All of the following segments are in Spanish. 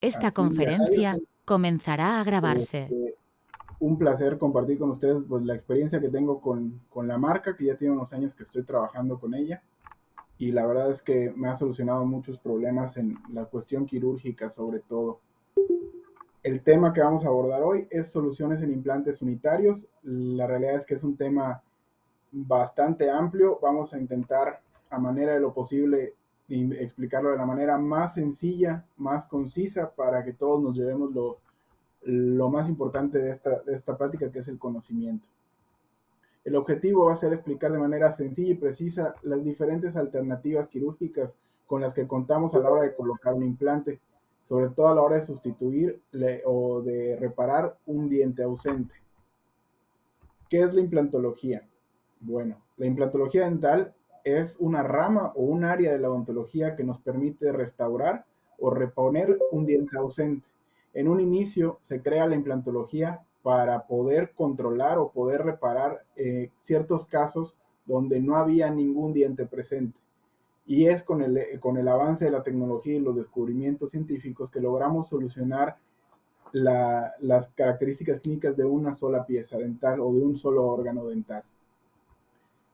Esta aquí en Radio. conferencia comenzará a grabarse. Un placer compartir con ustedes pues, la experiencia que tengo con la marca, que ya tiene unos años que estoy trabajando con ella. Y la verdad es que me ha solucionado muchos problemas en la cuestión quirúrgica, sobre todo. El tema que vamos a abordar hoy es soluciones en implantes unitarios. La realidad es que es un tema bastante amplio. Vamos a intentar, a manera de lo posible, explicarlo de la manera más sencilla, más concisa, para que todos nos llevemos lo más importante de esta práctica, que es el conocimiento. El objetivo va a ser explicar de manera sencilla y precisa las diferentes alternativas quirúrgicas con las que contamos a la hora de colocar un implante, sobre todo a la hora de sustituir o de reparar un diente ausente. ¿Qué es la implantología? Bueno, la implantología dental es una rama o un área de la odontología que nos permite restaurar o reponer un diente ausente. En un inicio se crea la implantología para poder controlar o poder reparar ciertos casos donde no había ningún diente presente. Y es con el avance de la tecnología y los descubrimientos científicos que logramos solucionar las características clínicas de una sola pieza dental o de un solo órgano dental.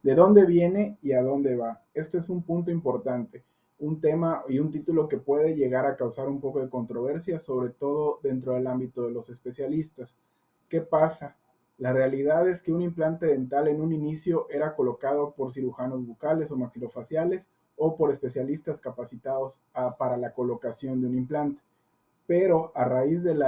¿De dónde viene y a dónde va? Esto es un punto importante, un tema y un título que puede llegar a causar un poco de controversia, sobre todo dentro del ámbito de los especialistas. ¿Qué pasa? La realidad es que un implante dental en un inicio era colocado por cirujanos bucales o maxilofaciales o por especialistas capacitados para la colocación de un implante. Pero a raíz del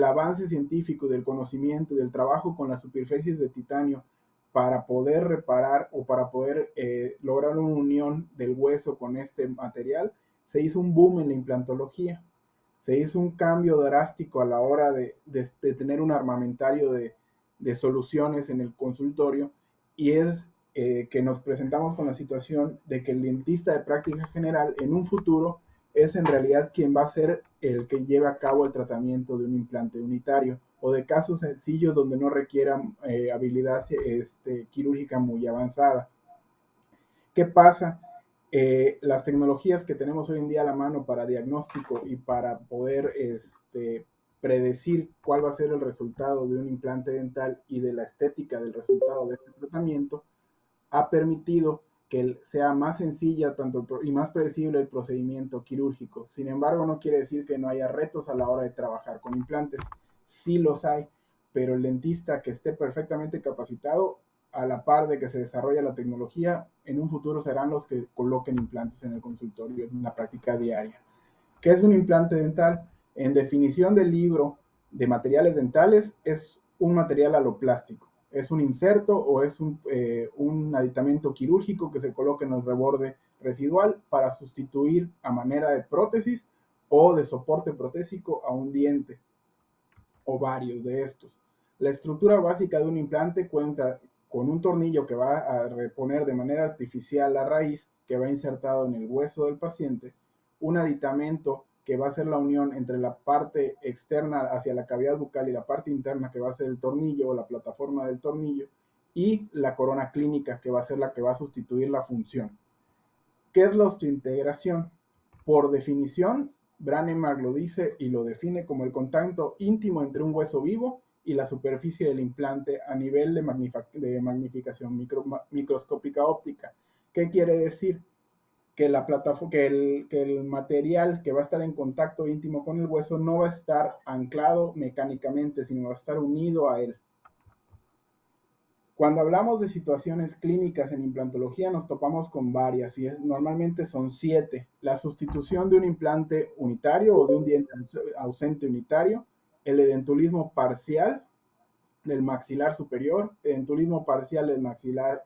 avance científico, del conocimiento, del trabajo con las superficies de titanio para poder reparar o para poder lograr una unión del hueso con este material, se hizo un boom en la implantología. Se hizo un cambio drástico a la hora de tener un armamentario de soluciones en el consultorio, y es que nos presentamos con la situación de que el dentista de práctica general en un futuro es en realidad quien va a ser el que lleve a cabo el tratamiento de un implante unitario o de casos sencillos donde no requieran habilidad quirúrgica muy avanzada. ¿Qué pasa? Las tecnologías que tenemos hoy en día a la mano para diagnóstico y para poder predecir cuál va a ser el resultado de un implante dental y de la estética del resultado de este tratamiento, ha permitido que sea más sencilla y más predecible el procedimiento quirúrgico. Sin embargo, no quiere decir que no haya retos a la hora de trabajar con implantes. Sí los hay, pero el dentista que esté perfectamente capacitado, a la par de que se desarrolla la tecnología, en un futuro serán los que coloquen implantes en el consultorio en la práctica diaria. ¿Qué es un implante dental? En definición del libro de materiales dentales, es un material aloplástico. Es un inserto o es un aditamento quirúrgico que se coloca en el reborde residual para sustituir a manera de prótesis o de soporte protésico a un diente o varios de estos. La estructura básica de un implante cuenta con un tornillo que va a reponer de manera artificial la raíz que va insertado en el hueso del paciente, un aditamento que va a ser la unión entre la parte externa hacia la cavidad bucal y la parte interna que va a ser el tornillo o la plataforma del tornillo, y la corona clínica que va a ser la que va a sustituir la función. ¿Qué es la osteointegración? Por definición, Brånemark lo dice y lo define como el contacto íntimo entre un hueso vivo y la superficie del implante a nivel de magnificación microscópica óptica. ¿Qué quiere decir? Que el material que va a estar en contacto íntimo con el hueso no va a estar anclado mecánicamente, sino va a estar unido a él. Cuando hablamos de situaciones clínicas en implantología nos topamos con varias y normalmente son 7. La sustitución de un implante unitario o de un diente ausente unitario, el edentulismo parcial del maxilar superior, edentulismo parcial del maxilar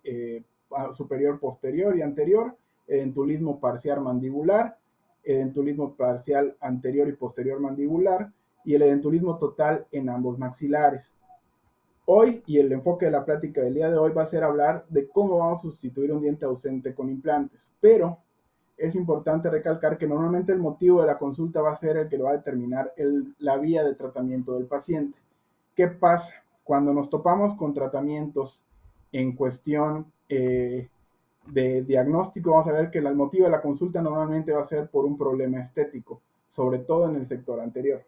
superior posterior y anterior, edentulismo parcial mandibular, edentulismo parcial anterior y posterior mandibular y el edentulismo total en ambos maxilares. Hoy, y el enfoque de la plática del día de hoy va a ser hablar de cómo vamos a sustituir un diente ausente con implantes, pero es importante recalcar que normalmente el motivo de la consulta va a ser el que va a determinar la vía de tratamiento del paciente. ¿Qué pasa? Cuando nos topamos con tratamientos en cuestión de diagnóstico, vamos a ver que el motivo de la consulta normalmente va a ser por un problema estético, sobre todo en el sector anterior.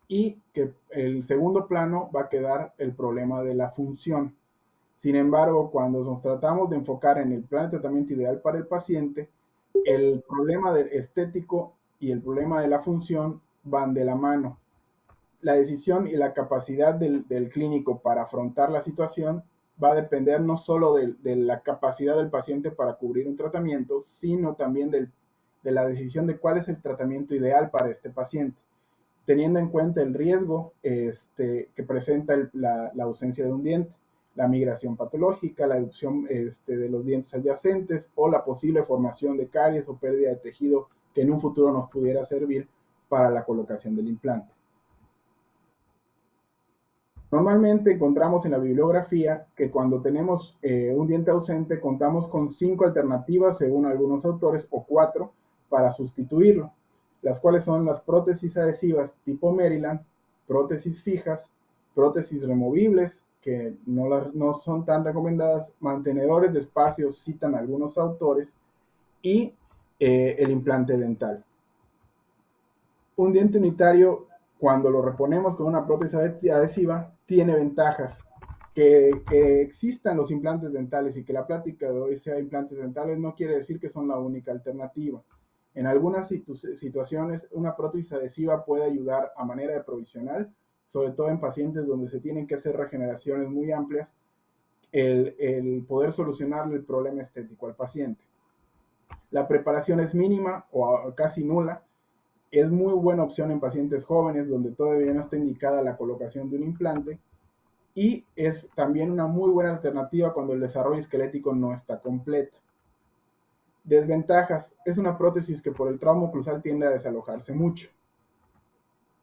Y que el segundo plano va a quedar el problema de la función. Sin embargo, cuando nos tratamos de enfocar en el plan de tratamiento ideal para el paciente, el problema del estético y el problema de la función van de la mano. La decisión y la capacidad del clínico para afrontar la situación va a depender no solo de la capacidad del paciente para cubrir un tratamiento, sino también de la decisión de cuál es el tratamiento ideal para este paciente, teniendo en cuenta el riesgo que presenta la ausencia de un diente, la migración patológica, la erupción de los dientes adyacentes o la posible formación de caries o pérdida de tejido que en un futuro nos pudiera servir para la colocación del implante. Normalmente encontramos en la bibliografía que cuando tenemos un diente ausente contamos con 5 alternativas, según algunos autores, o 4 para sustituirlo, las cuales son las prótesis adhesivas tipo Maryland, prótesis fijas, prótesis removibles, que no son tan recomendadas, mantenedores de espacio, citan algunos autores, y el implante dental. Un diente unitario, cuando lo reponemos con una prótesis adhesiva, tiene ventajas. Que existan los implantes dentales y que la plática de hoy sea implantes dentales no quiere decir que son la única alternativa. En algunas situaciones, una prótesis adhesiva puede ayudar a manera de provisional, sobre todo en pacientes donde se tienen que hacer regeneraciones muy amplias, el poder solucionarle el problema estético al paciente. La preparación es mínima o casi nula. Es muy buena opción en pacientes jóvenes donde todavía no está indicada la colocación de un implante, y es también una muy buena alternativa cuando el desarrollo esquelético no está completo. Desventajas: es una prótesis que por el trauma oclusal tiende a desalojarse mucho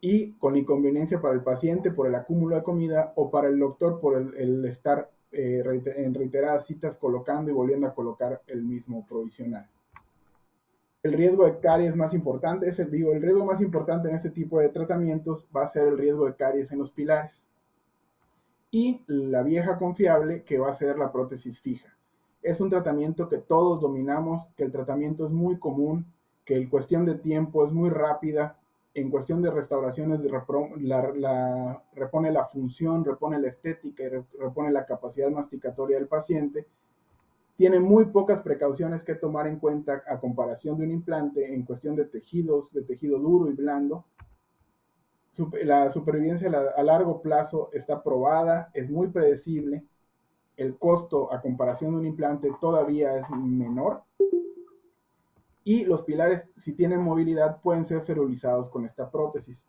y con inconveniencia para el paciente por el acúmulo de comida o para el doctor por el estar en reiteradas citas colocando y volviendo a colocar el mismo provisional. El riesgo de caries más importante, el riesgo más importante en este tipo de tratamientos va a ser el riesgo de caries en los pilares. Y la vieja confiable, que va a ser la prótesis fija. Es un tratamiento que todos dominamos, que el tratamiento es muy común, que en cuestión de tiempo es muy rápida, en cuestión de restauraciones repone la función, repone la estética y repone la capacidad masticatoria del paciente. Tiene muy pocas precauciones que tomar en cuenta a comparación de un implante en cuestión de tejidos, de tejido duro y blando. La supervivencia a largo plazo está probada, es muy predecible, el costo a comparación de un implante todavía es menor, y los pilares, si tienen movilidad, pueden ser ferulizados con esta prótesis.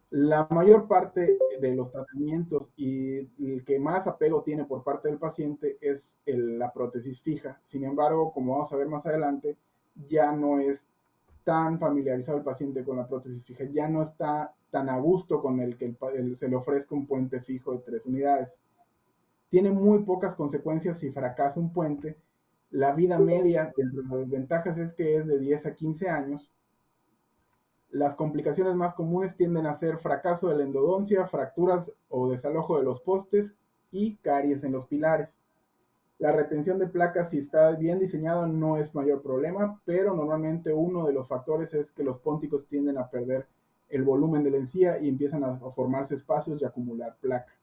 La mayor parte de los tratamientos y el que más apego tiene por parte del paciente es la prótesis fija. Sin embargo, como vamos a ver más adelante, ya no es tan familiarizado el paciente con la prótesis fija, ya no está tan a gusto con el que se le ofrezca un puente fijo de 3 unidades. Tiene muy pocas consecuencias si fracasa un puente. La vida media de las desventajas es que es de 10 a 15 años. Las complicaciones más comunes tienden a ser fracaso de la endodoncia, fracturas o desalojo de los postes y caries en los pilares. La retención de placas, si está bien diseñada, no es mayor problema, pero normalmente uno de los factores es que los pónticos tienden a perder el volumen de la encía y empiezan a formarse espacios y acumular placa.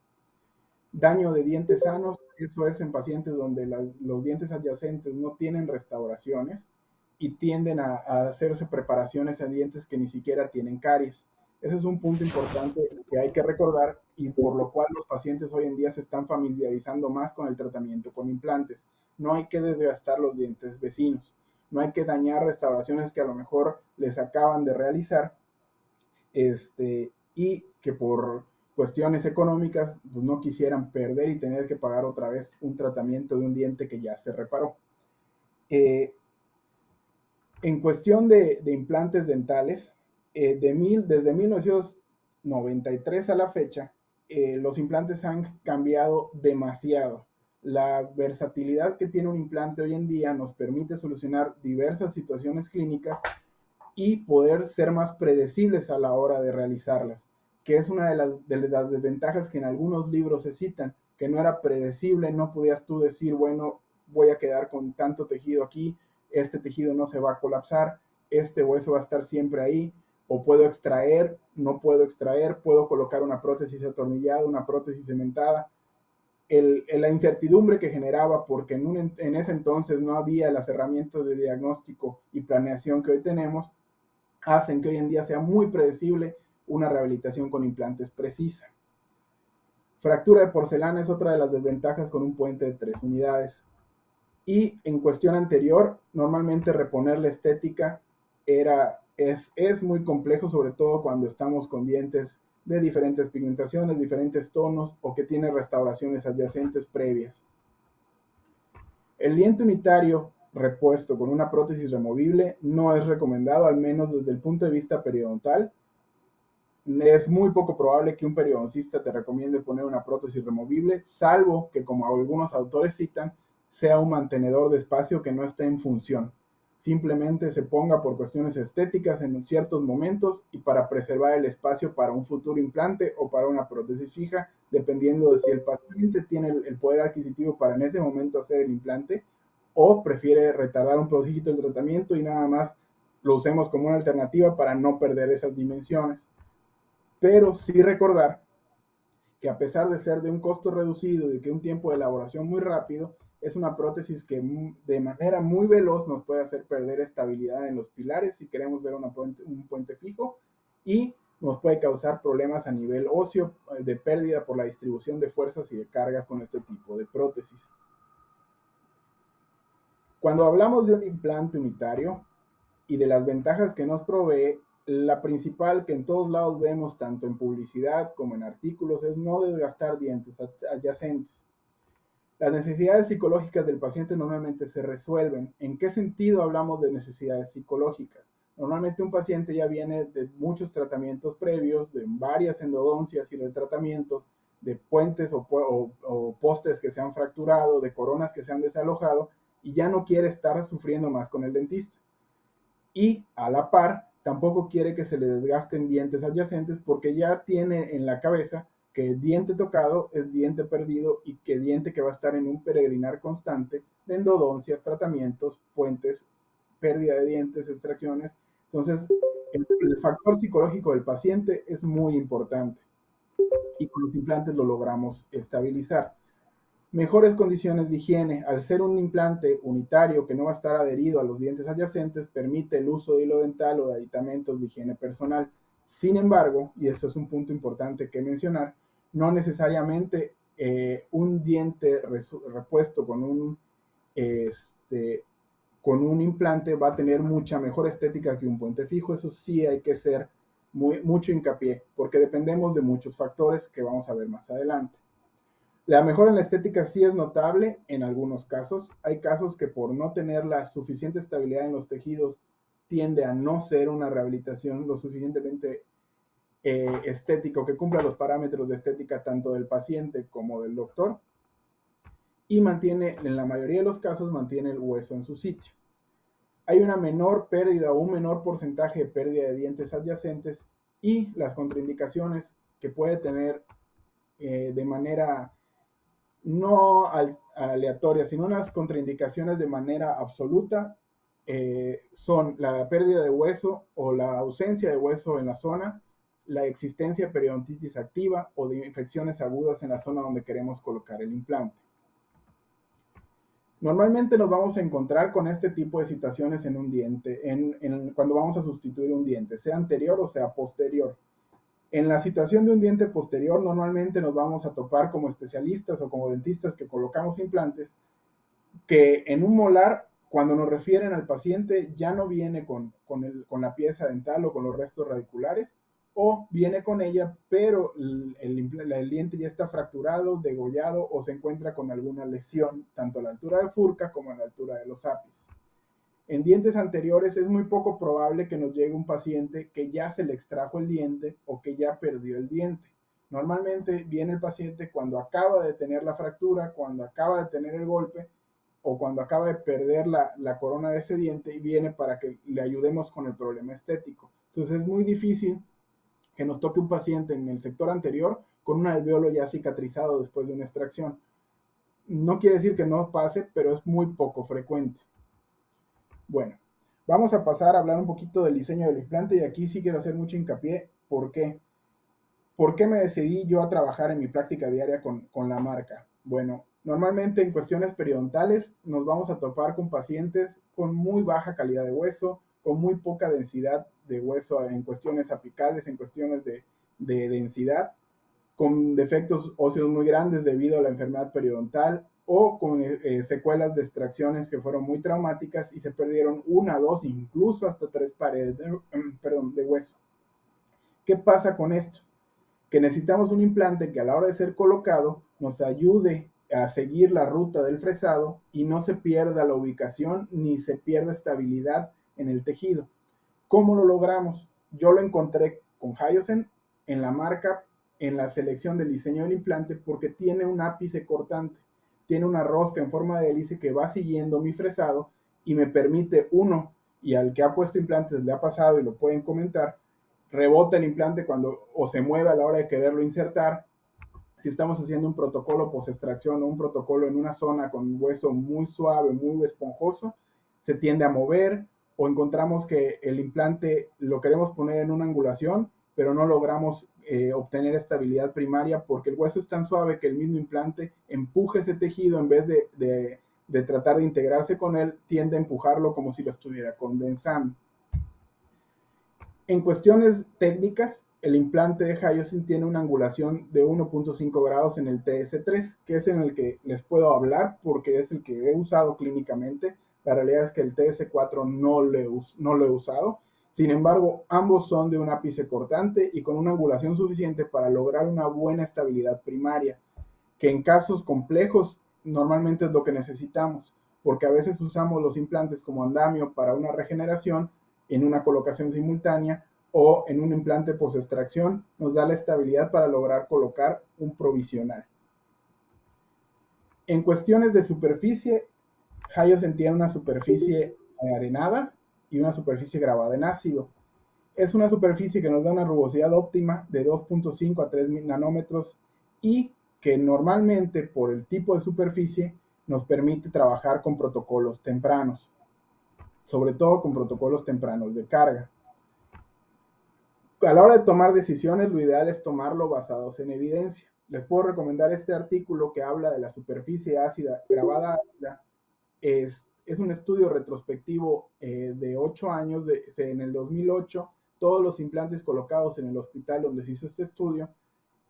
Daño de dientes sanos, eso es en pacientes donde los dientes adyacentes no tienen restauraciones y tienden a hacerse preparaciones a dientes que ni siquiera tienen caries. Ese es un punto importante que hay que recordar y por lo cual los pacientes hoy en día se están familiarizando más con el tratamiento con implantes. No hay que desgastar los dientes vecinos, no hay que dañar restauraciones que a lo mejor les acaban de realizar y que por cuestiones económicas pues no quisieran perder y tener que pagar otra vez un tratamiento de un diente que ya se reparó. En cuestión de implantes dentales, desde 1993 a la fecha, los implantes han cambiado demasiado. La versatilidad que tiene un implante hoy en día nos permite solucionar diversas situaciones clínicas y poder ser más predecibles a la hora de realizarlas, que es una de las desventajas que en algunos libros se citan, que no era predecible, no podías tú decir, bueno, voy a quedar con tanto tejido aquí, este tejido no se va a colapsar, este hueso va a estar siempre ahí, o puedo extraer, no puedo extraer, puedo colocar una prótesis atornillada, una prótesis cementada. La incertidumbre que generaba, porque en ese entonces no había las herramientas de diagnóstico y planeación que hoy tenemos, hacen que hoy en día sea muy predecible una rehabilitación con implantes precisa. Fractura de porcelana es otra de las desventajas con un puente de 3 unidades. Y en cuestión anterior, normalmente reponer la estética es muy complejo, sobre todo cuando estamos con dientes de diferentes pigmentaciones, diferentes tonos o que tiene restauraciones adyacentes previas. El diente unitario repuesto con una prótesis removible no es recomendado, al menos desde el punto de vista periodontal. Es muy poco probable que un periodoncista te recomiende poner una prótesis removible, salvo que, como algunos autores citan, sea un mantenedor de espacio que no esté en función. Simplemente se ponga por cuestiones estéticas en ciertos momentos y para preservar el espacio para un futuro implante o para una prótesis fija, dependiendo de si el paciente tiene el poder adquisitivo para en ese momento hacer el implante o prefiere retardar un poquito el tratamiento y nada más lo usemos como una alternativa para no perder esas dimensiones. Pero sí recordar que a pesar de ser de un costo reducido y de que un tiempo de elaboración muy rápido, es una prótesis que de manera muy veloz nos puede hacer perder estabilidad en los pilares si queremos ver un puente fijo y nos puede causar problemas a nivel óseo de pérdida por la distribución de fuerzas y de cargas con este tipo de prótesis. Cuando hablamos de un implante unitario y de las ventajas que nos provee, la principal que en todos lados vemos, tanto en publicidad como en artículos, es no desgastar dientes adyacentes. Las necesidades psicológicas del paciente normalmente se resuelven. ¿En qué sentido hablamos de necesidades psicológicas? Normalmente un paciente ya viene de muchos tratamientos previos, de varias endodoncias y retratamientos, de puentes o postes que se han fracturado, de coronas que se han desalojado, y ya no quiere estar sufriendo más con el dentista. Y a la par, tampoco quiere que se le desgasten dientes adyacentes porque ya tiene en la cabeza que el diente tocado es diente perdido y que diente que va a estar en un peregrinar constante de endodoncias, tratamientos, puentes, pérdida de dientes, extracciones. Entonces, el factor psicológico del paciente es muy importante y con los implantes lo logramos estabilizar. Mejores condiciones de higiene. Al ser un implante unitario que no va a estar adherido a los dientes adyacentes, permite el uso de hilo dental o de aditamentos de higiene personal. Sin embargo, y eso es un punto importante que mencionar, no necesariamente un diente repuesto con un implante va a tener mucha mejor estética que un puente fijo. Eso sí hay que hacer mucho hincapié, porque dependemos de muchos factores que vamos a ver más adelante. La mejora en la estética sí es notable en algunos casos. Hay casos que por no tener la suficiente estabilidad en los tejidos tiende a no ser una rehabilitación lo suficientemente estético que cumpla los parámetros de estética tanto del paciente como del doctor y mantiene, en la mayoría de los casos, mantiene el hueso en su sitio. Hay una menor pérdida o un menor porcentaje de pérdida de dientes adyacentes y las contraindicaciones que puede tener de manera no aleatoria, sino unas contraindicaciones de manera absoluta, son la pérdida de hueso o la ausencia de hueso en la zona, la existencia de periodontitis activa o de infecciones agudas en la zona donde queremos colocar el implante. Normalmente nos vamos a encontrar con este tipo de situaciones en un diente, cuando vamos a sustituir un diente, sea anterior o sea posterior. En la situación de un diente posterior, normalmente nos vamos a topar como especialistas o como dentistas que colocamos implantes, que en un molar, cuando nos refieren al paciente, ya no viene con la pieza dental o con los restos radiculares, o viene con ella, pero el diente ya está fracturado, degollado o se encuentra con alguna lesión, tanto a la altura de furca como a la altura de los ápices. En dientes anteriores es muy poco probable que nos llegue un paciente que ya se le extrajo el diente o que ya perdió el diente. Normalmente viene el paciente cuando acaba de tener la fractura, cuando acaba de tener el golpe o cuando acaba de perder la corona de ese diente y viene para que le ayudemos con el problema estético. Entonces es muy difícil que nos toque un paciente en el sector anterior con un alveolo ya cicatrizado después de una extracción. No quiere decir que no pase, pero es muy poco frecuente. Bueno, vamos a pasar a hablar un poquito del diseño del implante y aquí sí quiero hacer mucho hincapié. ¿Por qué? ¿Por qué me decidí yo a trabajar en mi práctica diaria con la marca? Bueno, normalmente en cuestiones periodontales nos vamos a topar con pacientes con muy baja calidad de hueso, con muy poca densidad de hueso en cuestiones apicales, en cuestiones de densidad, con defectos óseos muy grandes debido a la enfermedad periodontal o con secuelas de extracciones que fueron muy traumáticas y se perdieron una, dos, incluso hasta tres paredes de hueso. ¿Qué pasa con esto? Que necesitamos un implante que a la hora de ser colocado nos ayude a seguir la ruta del fresado y no se pierda la ubicación ni se pierda estabilidad en el tejido. ¿Cómo lo logramos? Yo lo encontré con Hyosen en la marca, en la selección del diseño del implante, porque tiene un ápice cortante, tiene una rosca en forma de hélice que va siguiendo mi fresado y me permite, uno, y al que ha puesto implantes le ha pasado y lo pueden comentar, rebota el implante cuando o se mueve a la hora de quererlo insertar. Si estamos haciendo un protocolo post-extracción o un protocolo en una zona con hueso muy suave, muy esponjoso, se tiende a mover o encontramos que el implante lo queremos poner en una angulación, pero no logramos obtener estabilidad primaria porque el hueso es tan suave que el mismo implante empuja ese tejido en vez de tratar de integrarse con él, tiende a empujarlo como si lo estuviera condensando. En cuestiones técnicas, el implante de Hyosin tiene una angulación de 1.5 grados en el TS3, que es en el que les puedo hablar porque es el que he usado clínicamente. La realidad es que el TS4 no lo he usado. Sin embargo, ambos son de un ápice cortante y con una angulación suficiente para lograr una buena estabilidad primaria, que en casos complejos normalmente es lo que necesitamos, porque a veces usamos los implantes como andamio para una regeneración en una colocación simultánea o en un implante post-extracción nos da la estabilidad para lograr colocar un provisional. En cuestiones de superficie, Hyosen tiene una superficie arenada y una superficie grabada en ácido. Es una superficie que nos da una rugosidad óptima de 2.5 a 3 nanómetros y que normalmente por el tipo de superficie nos permite trabajar con protocolos tempranos, sobre todo con protocolos tempranos de carga. A la hora de tomar decisiones, lo ideal es tomarlo basados en evidencia. Les puedo recomendar este artículo que habla de la superficie ácida, grabada ácida. Es un estudio retrospectivo de 8 años, en el 2008, todos los implantes colocados en el hospital donde se hizo este estudio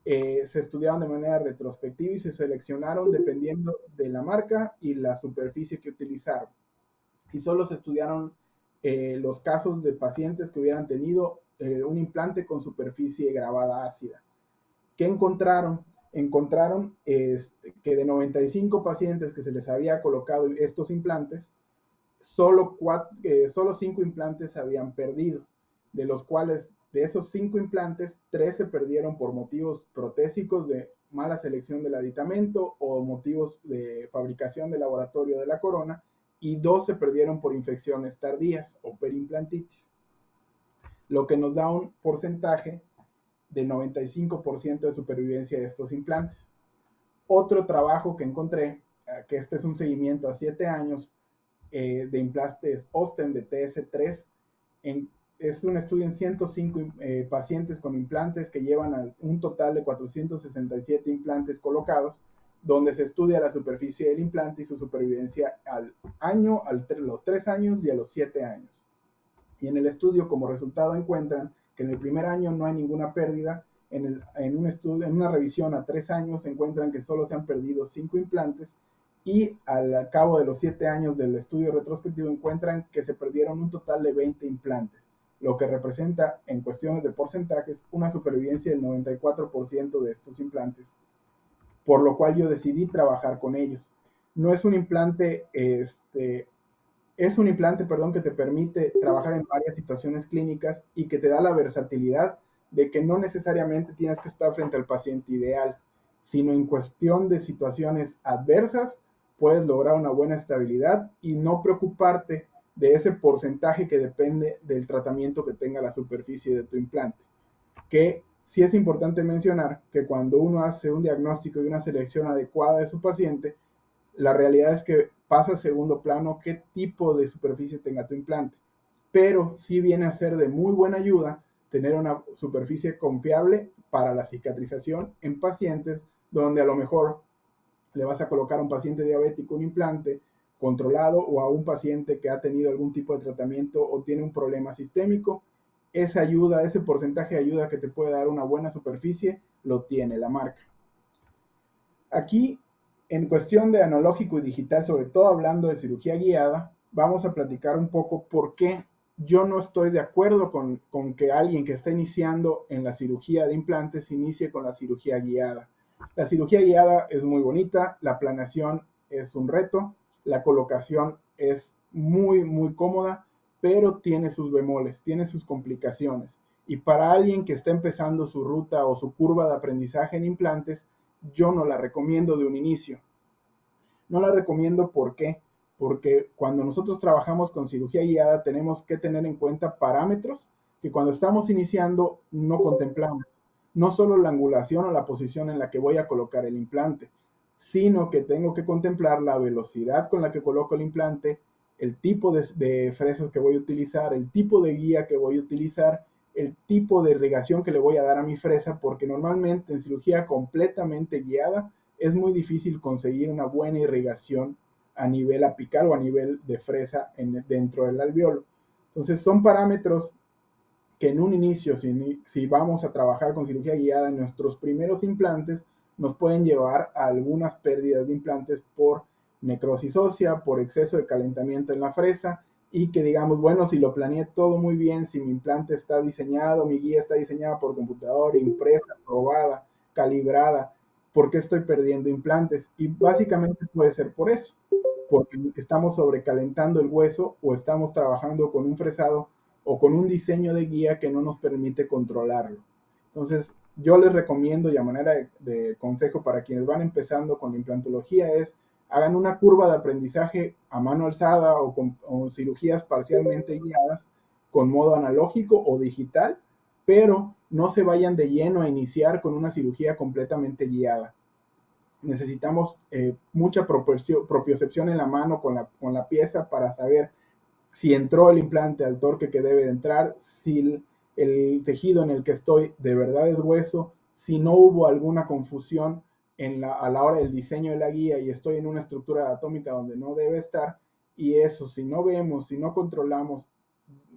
se estudiaron de manera retrospectiva y se seleccionaron dependiendo de la marca y la superficie que utilizaron. Y solo se estudiaron los casos de pacientes que hubieran tenido un implante con superficie grabada ácida. ¿Qué encontraron? Encontraron que de 95 pacientes que se les había colocado estos implantes, solo 5 implantes se habían perdido, de los cuales de esos 5 implantes, 3 se perdieron por motivos protésicos de mala selección del aditamento o motivos de fabricación de laboratorio de la corona, y 2 se perdieron por infecciones tardías o perimplantitis, lo que nos da un porcentaje de 95% de supervivencia de estos implantes. Otro trabajo que encontré, que este es un seguimiento a 7 años de implantes Osten de TS3, es un estudio en 105 pacientes con implantes que llevan a un total de 467 implantes colocados, donde se estudia la superficie del implante y su supervivencia al año, los 3 años y a los 7 años. Y en el estudio como resultado encuentran que en el primer año no hay ninguna pérdida, en una revisión a 3 años encuentran que solo se han perdido 5 implantes y al cabo de los 7 años del estudio retrospectivo encuentran que se perdieron un total de 20 implantes, lo que representa en cuestiones de porcentajes una supervivencia del 94% de estos implantes, por lo cual yo decidí trabajar con ellos. No es un implante, es un implante, perdón, que te permite trabajar en varias situaciones clínicas y que te da la versatilidad de que no necesariamente tienes que estar frente al paciente ideal, sino en cuestión de situaciones adversas puedes lograr una buena estabilidad y no preocuparte de ese porcentaje que depende del tratamiento que tenga la superficie de tu implante. Que sí es importante mencionar que cuando uno hace un diagnóstico y una selección adecuada de su paciente, la realidad es que pasa a segundo plano qué tipo de superficie tenga tu implante. Pero sí viene a ser de muy buena ayuda tener una superficie confiable para la cicatrización en pacientes donde a lo mejor le vas a colocar a un paciente diabético un implante controlado o a un paciente que ha tenido algún tipo de tratamiento o tiene un problema sistémico. Esa ayuda, ese porcentaje de ayuda que te puede dar una buena superficie, lo tiene la marca. Aquí, en cuestión de analógico y digital, sobre todo hablando de cirugía guiada, vamos a platicar un poco por qué yo no estoy de acuerdo con que alguien que está iniciando en la cirugía de implantes inicie con la cirugía guiada. La cirugía guiada es muy bonita, la planeación es un reto, la colocación es muy cómoda, pero tiene sus bemoles, tiene sus complicaciones. Y para alguien que está empezando su ruta o su curva de aprendizaje en implantes, yo no la recomiendo de un inicio. No la recomiendo, ¿por qué? Porque cuando nosotros trabajamos con cirugía guiada tenemos que tener en cuenta parámetros que cuando estamos iniciando no contemplamos. No solo la angulación o la posición en la que voy a colocar el implante, sino que tengo que contemplar la velocidad con la que coloco el implante, el tipo de fresas que voy a utilizar, el tipo de guía que voy a utilizar, el tipo de irrigación que le voy a dar a mi fresa, porque normalmente en cirugía completamente guiada es muy difícil conseguir una buena irrigación a nivel apical o a nivel de fresa dentro del alveolo. Entonces son parámetros que en un inicio, si vamos a trabajar con cirugía guiada en nuestros primeros implantes, nos pueden llevar a algunas pérdidas de implantes por necrosis ósea, por exceso de calentamiento en la fresa, y que digamos, bueno, si lo planeé todo muy bien, si mi implante está diseñado, mi guía está diseñada por computadora, impresa, probada, calibrada, ¿por qué estoy perdiendo implantes? Y básicamente puede ser por eso, porque estamos sobrecalentando el hueso o estamos trabajando con un fresado o con un diseño de guía que no nos permite controlarlo. Entonces, yo les recomiendo y a manera de consejo para quienes van empezando con la implantología es hagan una curva de aprendizaje a mano alzada o cirugías parcialmente guiadas con modo analógico o digital, pero no se vayan de lleno a iniciar con una cirugía completamente guiada. Necesitamos mucha propiocepción en la mano con la pieza para saber si entró el implante al torque que debe de entrar, si el tejido en el que estoy de verdad es hueso, si no hubo alguna confusión a la hora del diseño de la guía y estoy en una estructura atómica donde no debe estar, y eso, si no vemos, si no controlamos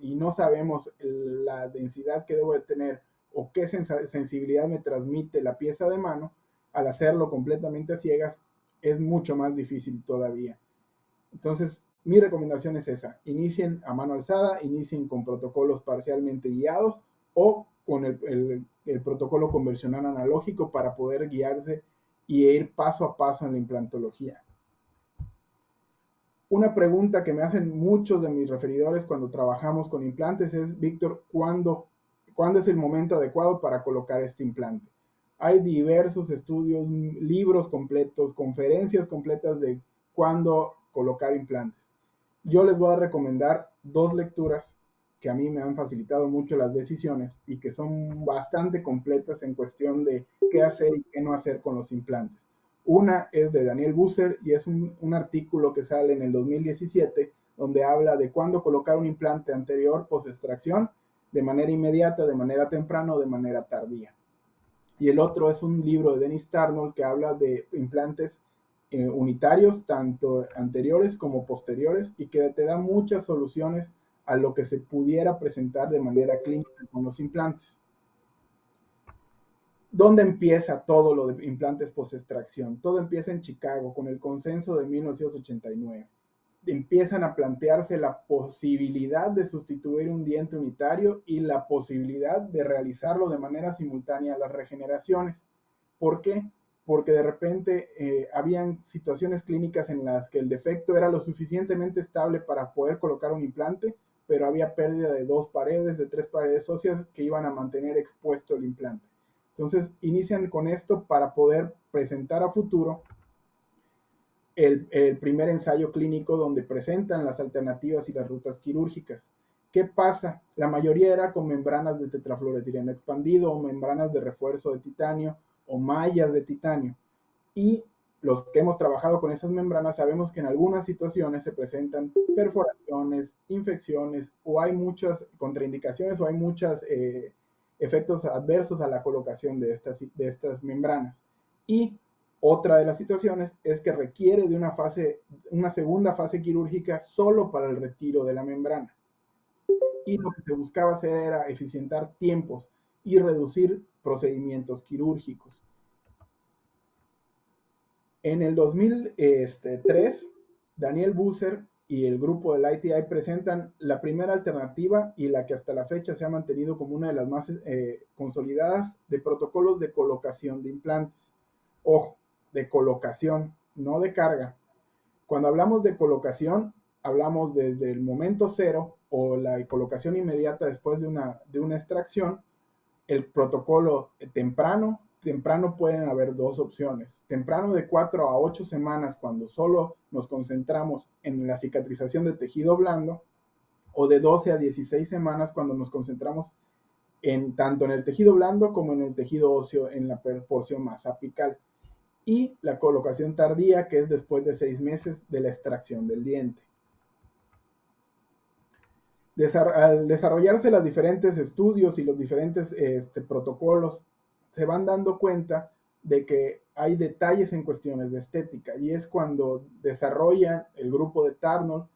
y no sabemos la densidad que debo de tener o qué sensibilidad me transmite la pieza de mano, al hacerlo completamente a ciegas es mucho más difícil todavía. Entonces, mi recomendación es esa, inicien a mano alzada, inicien con protocolos parcialmente guiados o con el protocolo convencional analógico para poder guiarse y ir paso a paso en la implantología. Una pregunta que me hacen muchos de mis referidores cuando trabajamos con implantes es, Víctor, ¿cuándo es el momento adecuado para colocar este implante? Hay diversos estudios, libros completos, conferencias completas de cuándo colocar implantes. Yo les voy a recomendar dos lecturas que a mí me han facilitado mucho las decisiones y que son bastante completas en cuestión de qué hacer y qué no hacer con los implantes. Una es de Daniel Busser y es un artículo que sale en el 2017 donde habla de cuándo colocar un implante anterior post-extracción de manera inmediata, de manera temprana o de manera tardía. Y el otro es un libro de Dennis Tarnold que habla de implantes unitarios, tanto anteriores como posteriores, y que te da muchas soluciones a lo que se pudiera presentar de manera clínica con los implantes. ¿Dónde empieza todo lo de implantes post-extracción? Todo empieza en Chicago con el consenso de 1989. Empiezan a plantearse la posibilidad de sustituir un diente unitario y la posibilidad de realizarlo de manera simultánea a las regeneraciones. ¿Por qué? Porque de repente habían situaciones clínicas en las que el defecto era lo suficientemente estable para poder colocar un implante, pero había pérdida de 2 paredes, de 3 paredes óseas que iban a mantener expuesto el implante. Entonces, inician con esto para poder presentar a futuro el primer ensayo clínico donde presentan las alternativas y las rutas quirúrgicas. ¿Qué pasa? La mayoría era con membranas de tetrafluoretileno expandido o membranas de refuerzo de titanio o mallas de titanio. Y los que hemos trabajado con esas membranas sabemos que en algunas situaciones se presentan perforaciones, infecciones, o hay muchas contraindicaciones o hay muchos efectos adversos a la colocación de estas membranas. Y otra de las situaciones es que requiere de una segunda fase quirúrgica solo para el retiro de la membrana. Y lo que se buscaba hacer era eficientar tiempos y reducir procedimientos quirúrgicos. En el 2003, Daniel Busser y el grupo del ITI presentan la primera alternativa y la que hasta la fecha se ha mantenido como una de las más consolidadas de protocolos de colocación de implantes. Ojo, de colocación, no de carga. Cuando hablamos de colocación, hablamos desde el momento cero o la colocación inmediata después de una extracción, el protocolo temprano pueden haber dos opciones. Temprano de 4 a 8 semanas cuando solo nos concentramos en la cicatrización de tejido blando, o de 12 a 16 semanas cuando nos concentramos tanto en el tejido blando como en el tejido óseo en la porción más apical. Y la colocación tardía, que es después de 6 meses de la extracción del diente. Al desarrollarse los diferentes estudios y los diferentes protocolos, se van dando cuenta de que hay detalles en cuestiones de estética, y es cuando desarrolla el grupo de Tarnold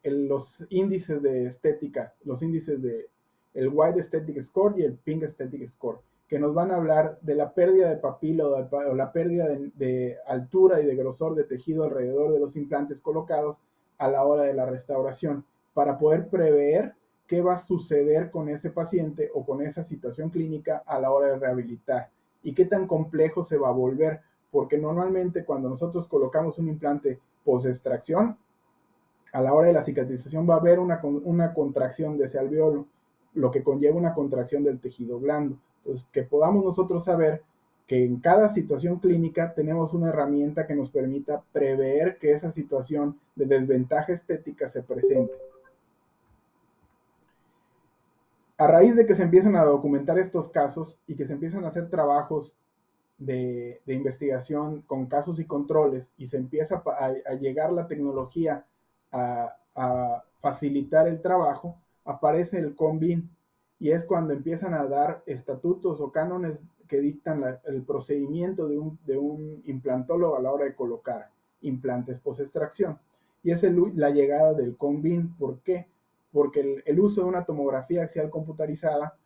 los índices de estética, los índices de el White Aesthetic Score y el Pink Aesthetic Score, que nos van a hablar de la pérdida de papila o la pérdida de altura y de grosor de tejido alrededor de los implantes colocados a la hora de la restauración, para poder prever qué va a suceder con ese paciente o con esa situación clínica a la hora de rehabilitar y qué tan complejo se va a volver, porque normalmente cuando nosotros colocamos un implante post-extracción, a la hora de la cicatrización va a haber una contracción de ese alveolo, lo que conlleva una contracción del tejido blando. Entonces, que podamos nosotros saber que en cada situación clínica tenemos una herramienta que nos permita prever que esa situación de desventaja estética se presente. A raíz de que se empiezan a documentar estos casos y que se empiezan a hacer trabajos de investigación con casos y controles, y se empieza a llegar la tecnología a facilitar el trabajo, aparece el CONVIN, y es cuando empiezan a dar estatutos o cánones que dictan el procedimiento de un implantólogo a la hora de colocar implantes post-extracción. Y es la llegada del CONVIN. ¿Por qué? Porque el uso de una tomografía axial computarizada,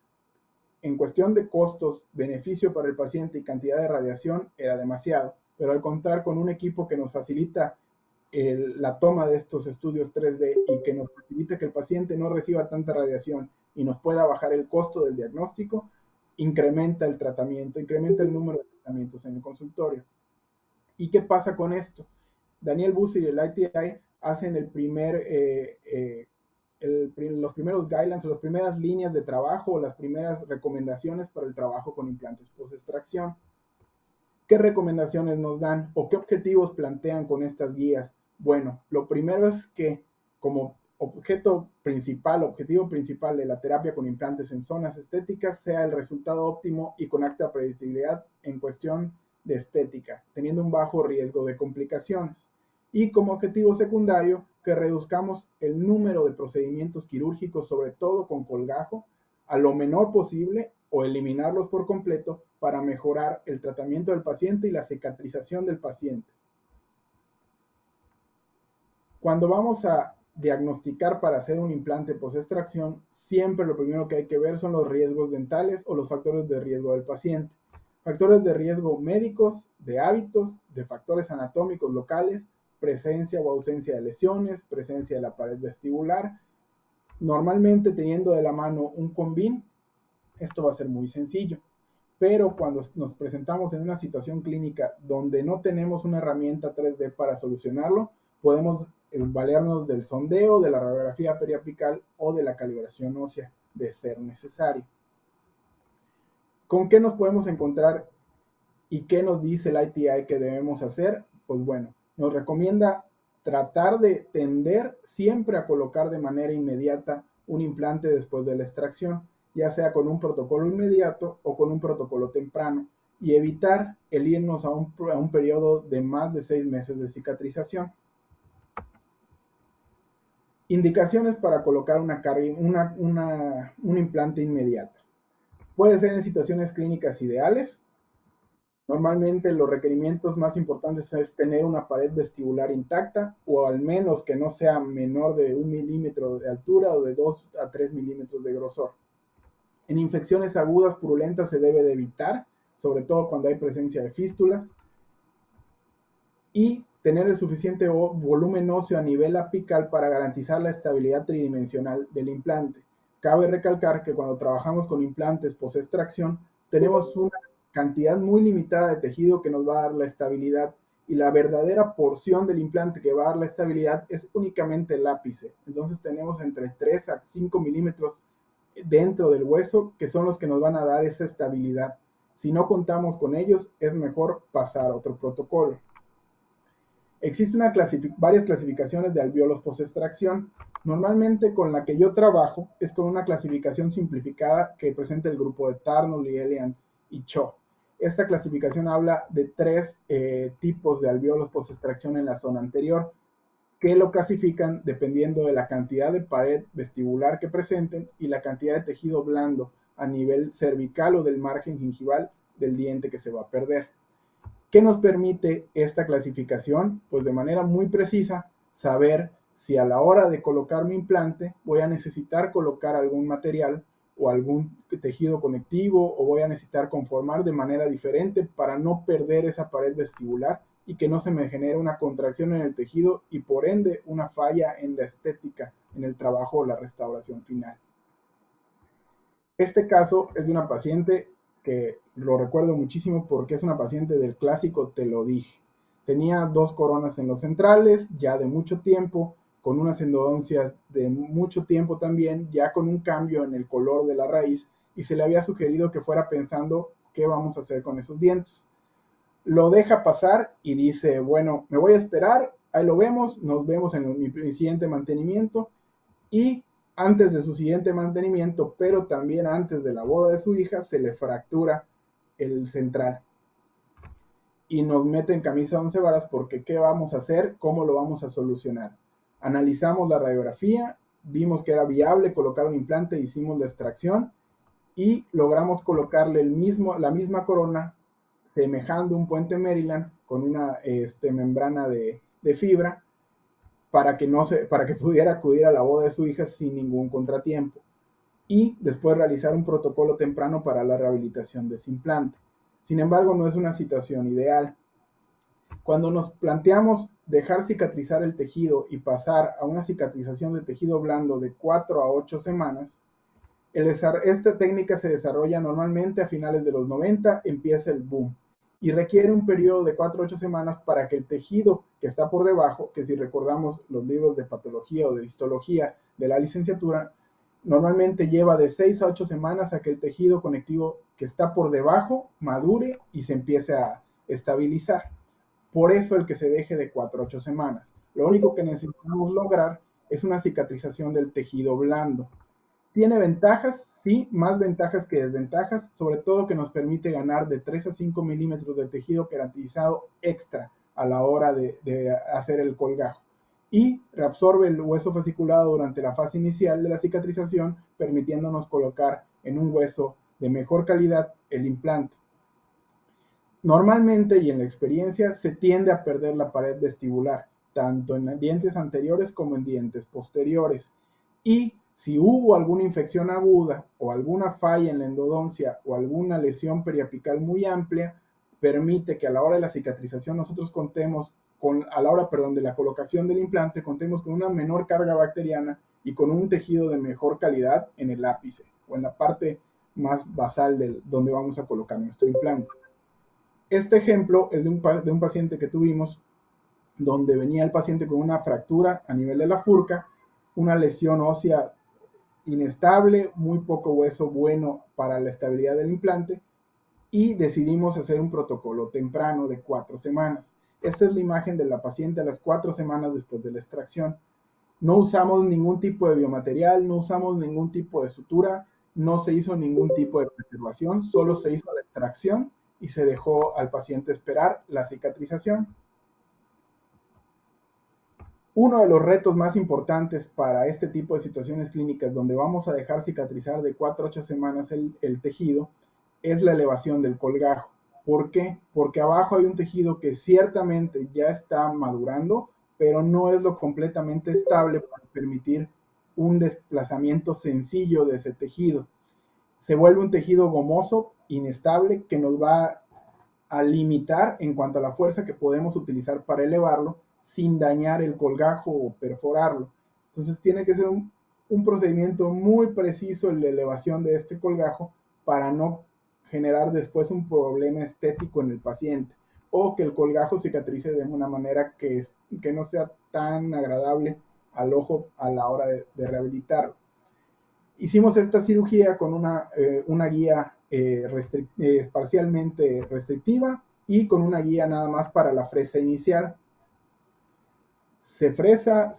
en cuestión de costos, beneficio para el paciente y cantidad de radiación, era demasiado. Pero al contar con un equipo que nos facilita la toma de estos estudios 3D y que nos facilita que el paciente no reciba tanta radiación y nos pueda bajar el costo del diagnóstico, incrementa el tratamiento, incrementa el número de tratamientos en el consultorio. ¿Y qué pasa con esto? Daniel Busser y el ITI hacen los primeros guidelines o las primeras líneas de trabajo o las primeras recomendaciones para el trabajo con implantes post-extracción. ¿Qué recomendaciones nos dan o qué objetivos plantean con estas guías? Bueno, lo primero es que como objetivo principal de la terapia con implantes en zonas estéticas sea el resultado óptimo y con alta predictibilidad en cuestión de estética, teniendo un bajo riesgo de complicaciones. Y como objetivo secundario, que reduzcamos el número de procedimientos quirúrgicos, sobre todo con colgajo, a lo menor posible o eliminarlos por completo para mejorar el tratamiento del paciente y la cicatrización del paciente. Cuando vamos a diagnosticar para hacer un implante post-extracción, siempre lo primero que hay que ver son los riesgos dentales o los factores de riesgo del paciente. Factores de riesgo médicos, de hábitos, de factores anatómicos locales, presencia o ausencia de lesiones, presencia de la pared vestibular. Normalmente, teniendo de la mano un CONVIN, esto va a ser muy sencillo. Pero cuando nos presentamos en una situación clínica donde no tenemos una herramienta 3D para solucionarlo, podemos valernos del sondeo, de la radiografía periapical o de la calibración ósea, de ser necesario. ¿Con qué nos podemos encontrar y qué nos dice el ITI que debemos hacer? Pues bueno, nos recomienda tratar de tender siempre a colocar de manera inmediata un implante después de la extracción, ya sea con un protocolo inmediato o con un protocolo temprano. y evitar el irnos a un periodo de más de 6 meses de cicatrización. Indicaciones para colocar un implante inmediato. Puede ser en situaciones clínicas ideales. Normalmente los requerimientos más importantes es tener una pared vestibular intacta o al menos que no sea menor de 1 milímetro de altura o de 2 a 3 milímetros de grosor. En infecciones agudas purulentas se debe de evitar, sobre todo cuando hay presencia de fístulas, y tener el suficiente volumen óseo a nivel apical para garantizar la estabilidad tridimensional del implante. Cabe recalcar que cuando trabajamos con implantes post-extracción, tenemos una cantidad muy limitada de tejido que nos va a dar la estabilidad y la verdadera porción del implante que va a dar la estabilidad es únicamente el ápice. Entonces tenemos entre 3 a 5 milímetros dentro del hueso que son los que nos van a dar esa estabilidad. Si no contamos con ellos, es mejor pasar a otro protocolo. Existen varias clasificaciones de alvéolos post-extracción. Normalmente con la que yo trabajo es con una clasificación simplificada que presenta el grupo de Tarnow, Lielian y Cho. Esta clasificación habla de 3 tipos de alvéolos post-extracción en la zona anterior, que lo clasifican dependiendo de la cantidad de pared vestibular que presenten y la cantidad de tejido blando a nivel cervical o del margen gingival del diente que se va a perder. ¿Qué nos permite esta clasificación? Pues de manera muy precisa saber si a la hora de colocar mi implante voy a necesitar colocar algún material o algún tejido conectivo o voy a necesitar conformar de manera diferente para no perder esa pared vestibular y que no se me genere una contracción en el tejido y por ende una falla en la estética, en el trabajo o la restauración final. Este caso es de una paciente que lo recuerdo muchísimo porque es una paciente del clásico te lo dije. Tenía 2 coronas en los centrales, ya de mucho tiempo, con unas endodoncias de mucho tiempo también, ya con un cambio en el color de la raíz, y se le había sugerido que fuera pensando qué vamos a hacer con esos dientes. Lo deja pasar y dice, bueno, me voy a esperar, ahí lo vemos, nos vemos en mi siguiente mantenimiento, y antes de su siguiente mantenimiento, pero también antes de la boda de su hija, se le fractura el central. Y nos mete en camisa 11 varas porque ¿qué vamos a hacer? ¿Cómo lo vamos a solucionar? Analizamos la radiografía, vimos que era viable colocar un implante, hicimos la extracción y logramos colocarle la misma corona, semejando un puente Maryland con una membrana de fibra, para que pudiera acudir a la boda de su hija sin ningún contratiempo y después realizar un protocolo temprano para la rehabilitación de ese implante. Sin embargo, no es una situación ideal. Cuando nos planteamos dejar cicatrizar el tejido y pasar a una cicatrización de tejido blando de 4 a 8 semanas, esta técnica se desarrolla normalmente a finales de los 90, empieza el boom y requiere un periodo de 4 a 8 semanas para que el tejido que está por debajo, que si recordamos los libros de patología o de histología de la licenciatura, normalmente lleva de 6 a 8 semanas a que el tejido conectivo que está por debajo madure y se empiece a estabilizar. Por eso el que se deje de 4 a 8 semanas. Lo único que necesitamos lograr es una cicatrización del tejido blando. ¿Tiene ventajas? Sí, más ventajas que desventajas, sobre todo que nos permite ganar de 3 a 5 milímetros de tejido queratinizado extra a la hora de hacer el colgajo. Y reabsorbe el hueso fasciculado durante la fase inicial de la cicatrización, permitiéndonos colocar en un hueso de mejor calidad el implante. Normalmente y en la experiencia se tiende a perder la pared vestibular, tanto en dientes anteriores como en dientes posteriores. Y si hubo alguna infección aguda o alguna falla en la endodoncia o alguna lesión periapical muy amplia, permite que a la hora de la cicatrización nosotros contemos de la colocación del implante, contemos con una menor carga bacteriana y con un tejido de mejor calidad en el ápice o en la parte más basal donde vamos a colocar nuestro implante. Este ejemplo es de un paciente que tuvimos donde venía el paciente con una fractura a nivel de la furca, una lesión ósea inestable, muy poco hueso bueno para la estabilidad del implante y decidimos hacer un protocolo temprano de 4 semanas. Esta es la imagen de la paciente a las 4 semanas después de la extracción. No usamos ningún tipo de biomaterial, no usamos ningún tipo de sutura, no se hizo ningún tipo de preservación, solo se hizo la extracción y se dejó al paciente esperar la cicatrización. Uno de los retos más importantes para este tipo de situaciones clínicas donde vamos a dejar cicatrizar de 4 a 8 semanas el tejido es la elevación del colgajo. ¿Por qué? Porque abajo hay un tejido que ciertamente ya está madurando, pero no es lo completamente estable para permitir un desplazamiento sencillo de ese tejido. Se vuelve un tejido gomoso, inestable, que nos va a limitar en cuanto a la fuerza que podemos utilizar para elevarlo sin dañar el colgajo o perforarlo. Entonces tiene que ser un procedimiento muy preciso en la elevación de este colgajo para no generar después un problema estético en el paciente o que el colgajo cicatrice de una manera que no sea tan agradable al ojo a la hora de rehabilitarlo. Hicimos esta cirugía con una guía parcialmente restrictiva y con una guía nada más para la fresa inicial. Se fresa,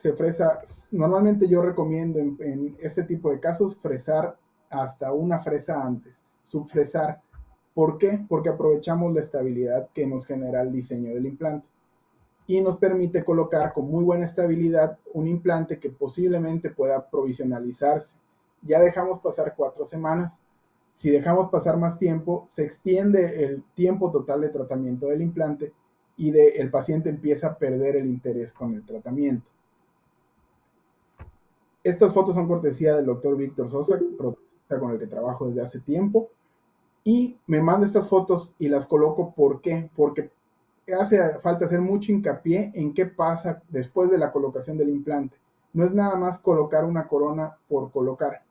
normalmente yo recomiendo en este tipo de casos fresar hasta una fresa antes, subfresar. ¿Por qué? Porque aprovechamos la estabilidad que nos genera el diseño del implante y nos permite colocar con muy buena estabilidad un implante que posiblemente pueda provisionalizarse. Ya dejamos pasar 4 semanas. Si dejamos pasar más tiempo, se extiende el tiempo total de tratamiento del implante y el paciente empieza a perder el interés con el tratamiento. Estas fotos son cortesía del doctor Víctor Sosa, protecista con el que trabajo desde hace tiempo, y me manda estas fotos y las coloco. ¿Por qué? Porque hace falta hacer mucho hincapié en qué pasa después de la colocación del implante. No es nada más colocar una corona por colocar.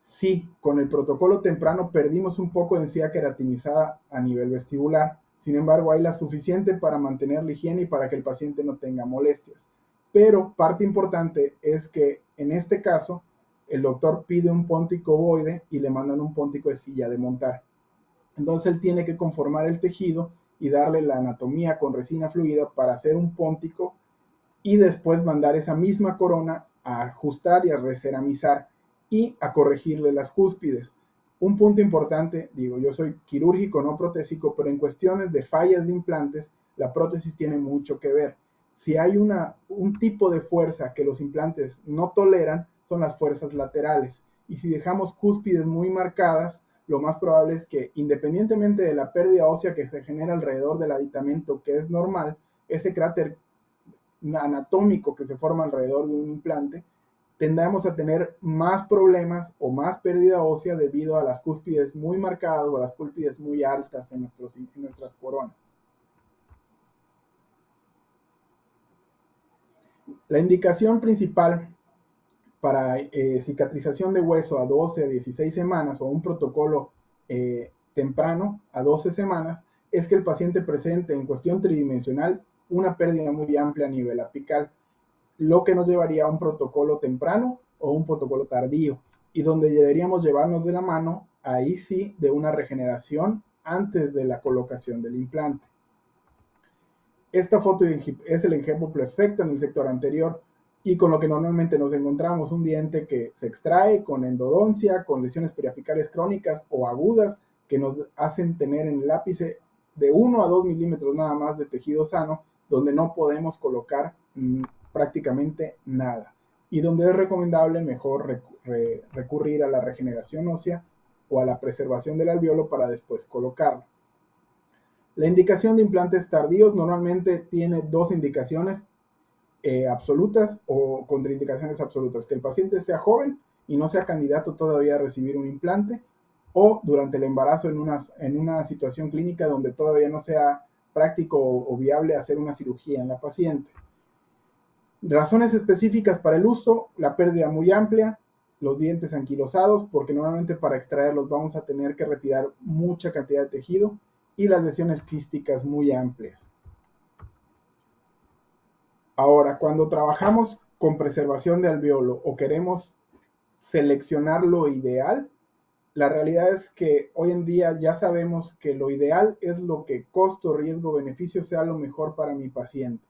Sí, con el protocolo temprano perdimos un poco de densidad queratinizada a nivel vestibular. Sin embargo, hay la suficiente para mantener la higiene y para que el paciente no tenga molestias. Pero parte importante es que en este caso el doctor pide un póntico ovoide y le mandan un póntico de silla de montar. Entonces él tiene que conformar el tejido y darle la anatomía con resina fluida para hacer un póntico y después mandar esa misma corona a ajustar y a receramizar y a corregirle las cúspides. Un punto importante, digo, yo soy quirúrgico, no protésico, pero en cuestiones de fallas de implantes, la prótesis tiene mucho que ver. Si hay un tipo de fuerza que los implantes no toleran, son las fuerzas laterales. Y si dejamos cúspides muy marcadas, lo más probable es que, independientemente de la pérdida ósea que se genera alrededor del aditamento, que es normal, ese cráter anatómico que se forma alrededor de un implante, tendamos a tener más problemas o más pérdida ósea debido a las cúspides muy marcadas o a las cúspides muy altas en nuestras coronas. La indicación principal para cicatrización de hueso a 12 a 16 semanas o un protocolo temprano a 12 semanas es que el paciente presente en cuestión tridimensional una pérdida muy amplia a nivel apical, lo que nos llevaría a un protocolo temprano o un protocolo tardío, y donde deberíamos llevarnos de la mano, ahí sí, de una regeneración antes de la colocación del implante. Esta foto es el ejemplo perfecto en el sector anterior y con lo que normalmente nos encontramos, un diente que se extrae con endodoncia, con lesiones periapicales crónicas o agudas que nos hacen tener en el ápice de 1 a 2 milímetros nada más de tejido sano, donde no podemos colocar prácticamente nada y donde es recomendable mejor recurrir a la regeneración ósea o a la preservación del alveolo para después colocarlo. La indicación de implantes tardíos normalmente tiene dos indicaciones absolutas o contraindicaciones absolutas: que el paciente sea joven y no sea candidato todavía a recibir un implante, o durante el embarazo en una situación clínica donde todavía no sea práctico o viable hacer una cirugía en la paciente. Razones específicas para el uso: la pérdida muy amplia, los dientes anquilosados, porque normalmente para extraerlos vamos a tener que retirar mucha cantidad de tejido, y las lesiones quísticas muy amplias. Ahora, cuando trabajamos con preservación de alveolo o queremos seleccionar lo ideal, la realidad es que hoy en día ya sabemos que lo ideal es lo que costo, riesgo, beneficio sea lo mejor para mi paciente.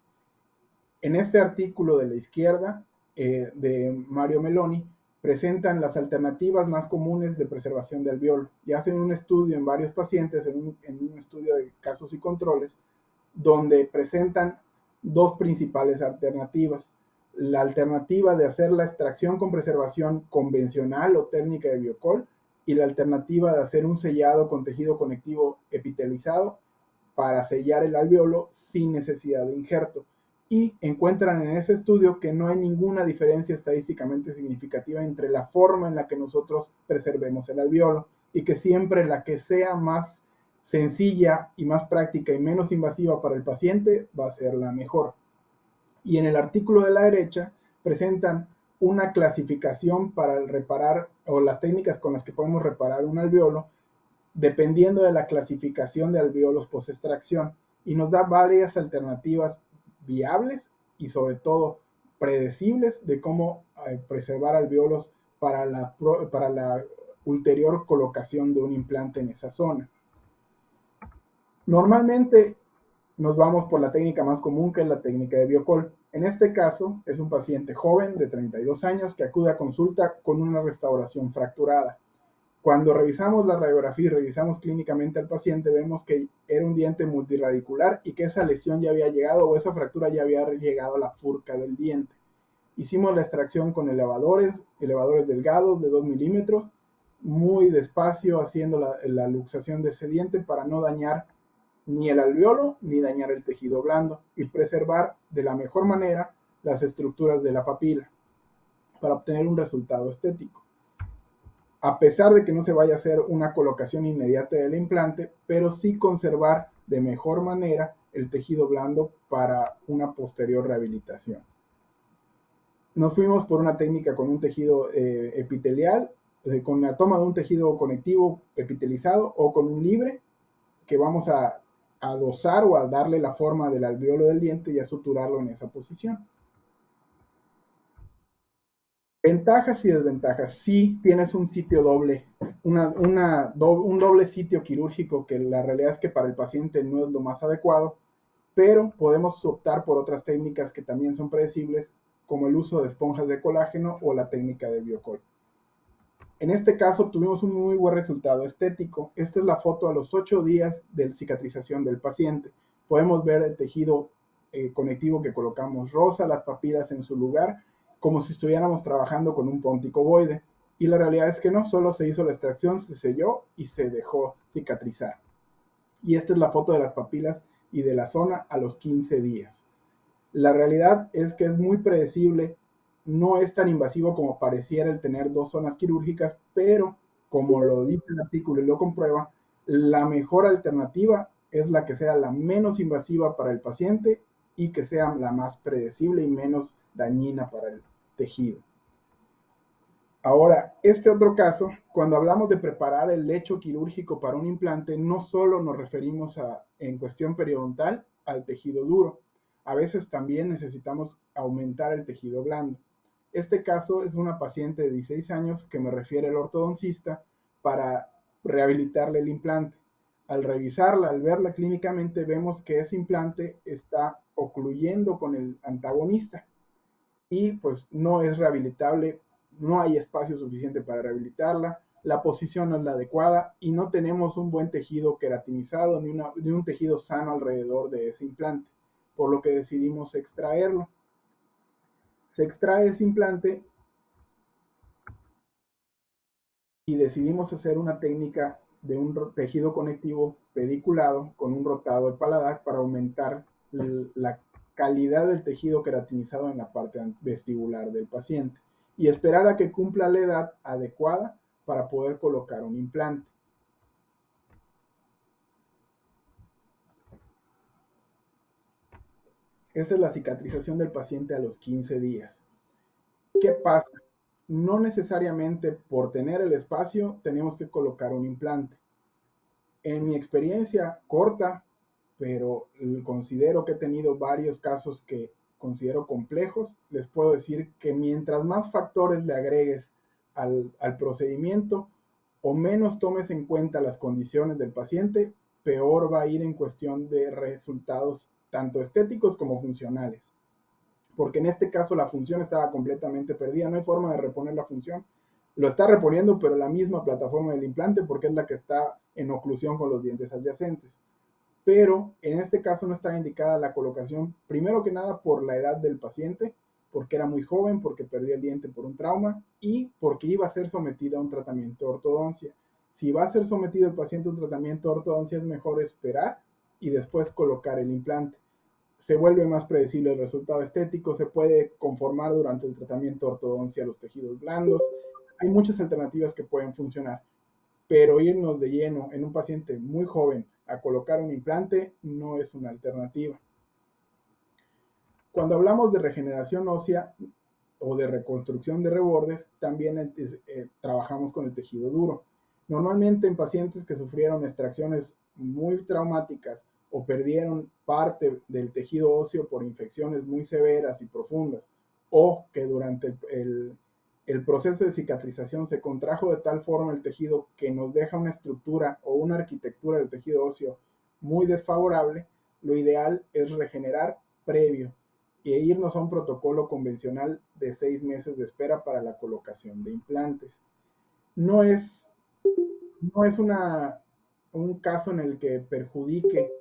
En este artículo de la izquierda, de Mario Meloni, presentan las alternativas más comunes de preservación de alveolo y hacen un estudio en varios pacientes, en un estudio de casos y controles, donde presentan dos principales alternativas. La alternativa de hacer la extracción con preservación convencional o técnica de Biocol y la alternativa de hacer un sellado con tejido conectivo epitelizado para sellar el alveolo sin necesidad de injerto. Y encuentran en ese estudio que no hay ninguna diferencia estadísticamente significativa entre la forma en la que nosotros preservemos el alveolo y que siempre la que sea más sencilla y más práctica y menos invasiva para el paciente va a ser la mejor. Y en el artículo de la derecha presentan una clasificación para reparar o las técnicas con las que podemos reparar un alveolo dependiendo de la clasificación de alveolos post-extracción y nos da varias alternativas viables y sobre todo predecibles de cómo preservar alveolos para la ulterior colocación de un implante en esa zona. Normalmente nos vamos por la técnica más común, que es la técnica de Biocol. En este caso, es un paciente joven de 32 años que acude a consulta con una restauración fracturada. Cuando revisamos la radiografía y revisamos clínicamente al paciente, vemos que era un diente multiradicular y que esa lesión ya había llegado o esa fractura ya había llegado a la furca del diente. Hicimos la extracción con elevadores delgados de 2 milímetros, muy despacio, haciendo la luxación de ese diente para no dañar ni el alveolo ni dañar el tejido blando y preservar de la mejor manera las estructuras de la papila para obtener un resultado estético. A pesar de que no se vaya a hacer una colocación inmediata del implante, pero sí conservar de mejor manera el tejido blando para una posterior rehabilitación. Nos fuimos por una técnica con un tejido epitelial, con la toma de un tejido conectivo epitelizado o con un libre, que vamos a dosar o a darle la forma del alveolo del diente y a suturarlo en esa posición. Ventajas y desventajas. Si tienes un sitio doble, un doble sitio quirúrgico, que la realidad es que para el paciente no es lo más adecuado, pero podemos optar por otras técnicas que también son predecibles, como el uso de esponjas de colágeno o la técnica de Biocol. En este caso obtuvimos un muy buen resultado estético. Esta es la foto a los 8 días de cicatrización del paciente. Podemos ver el tejido conectivo que colocamos rosa, las papilas en su lugar, como si estuviéramos trabajando con un póntico ovoide. Y la realidad es que no, solo se hizo la extracción, se selló y se dejó cicatrizar. Y esta es la foto de las papilas y de la zona a los 15 días. La realidad es que es muy predecible, no es tan invasivo como pareciera el tener dos zonas quirúrgicas, pero como lo dice el artículo y lo comprueba, la mejor alternativa es la que sea la menos invasiva para el paciente y que sea la más predecible y menos dañina para el tejido. Ahora, este otro caso, cuando hablamos de preparar el lecho quirúrgico para un implante, no solo nos referimos en cuestión periodontal al tejido duro, a veces también necesitamos aumentar el tejido blando. Este caso es una paciente de 16 años que me refiere el ortodoncista para rehabilitarle el implante. Al revisarla, al verla clínicamente, vemos que ese implante está ocluyendo con el antagonista y pues no es rehabilitable, no hay espacio suficiente para rehabilitarla, la posición no es la adecuada y no tenemos un buen tejido queratinizado ni un tejido sano alrededor de ese implante, por lo que decidimos extraerlo. Se extrae ese implante y decidimos hacer una técnica de un tejido conectivo pediculado con un rotado de paladar para aumentar la calidad del tejido queratinizado en la parte vestibular del paciente y esperar a que cumpla la edad adecuada para poder colocar un implante. Esa es la cicatrización del paciente a los 15 días. ¿Qué pasa? No necesariamente por tener el espacio tenemos que colocar un implante. En mi experiencia corta, pero considero que he tenido varios casos que considero complejos, les puedo decir que mientras más factores le agregues al procedimiento o menos tomes en cuenta las condiciones del paciente, peor va a ir en cuestión de resultados tanto estéticos como funcionales. Porque en este caso la función estaba completamente perdida, no hay forma de reponer la función lo está reponiendo, pero la misma plataforma del implante porque es la que está en oclusión con los dientes adyacentes. Pero en este caso no está indicada la colocación, primero que nada por la edad del paciente, porque era muy joven, porque perdió el diente por un trauma y porque iba a ser sometido a un tratamiento de ortodoncia. Si va a ser sometido el paciente a un tratamiento de ortodoncia, es mejor esperar y después colocar el implante. Se vuelve más predecible el resultado estético, se puede conformar durante el tratamiento de ortodoncia los tejidos blandos. Hay muchas alternativas que pueden funcionar, pero irnos de lleno en un paciente muy joven a colocar un implante no es una alternativa. Cuando hablamos de regeneración ósea o de reconstrucción de rebordes, también trabajamos con el tejido duro. Normalmente en pacientes que sufrieron extracciones muy traumáticas o perdieron parte del tejido óseo por infecciones muy severas y profundas, o que durante el proceso de cicatrización se contrajo de tal forma el tejido que nos deja una estructura o una arquitectura del tejido óseo muy desfavorable, lo ideal es regenerar previo e irnos a un protocolo convencional de 6 meses de espera para la colocación de implantes. No es, no es un caso en el que perjudique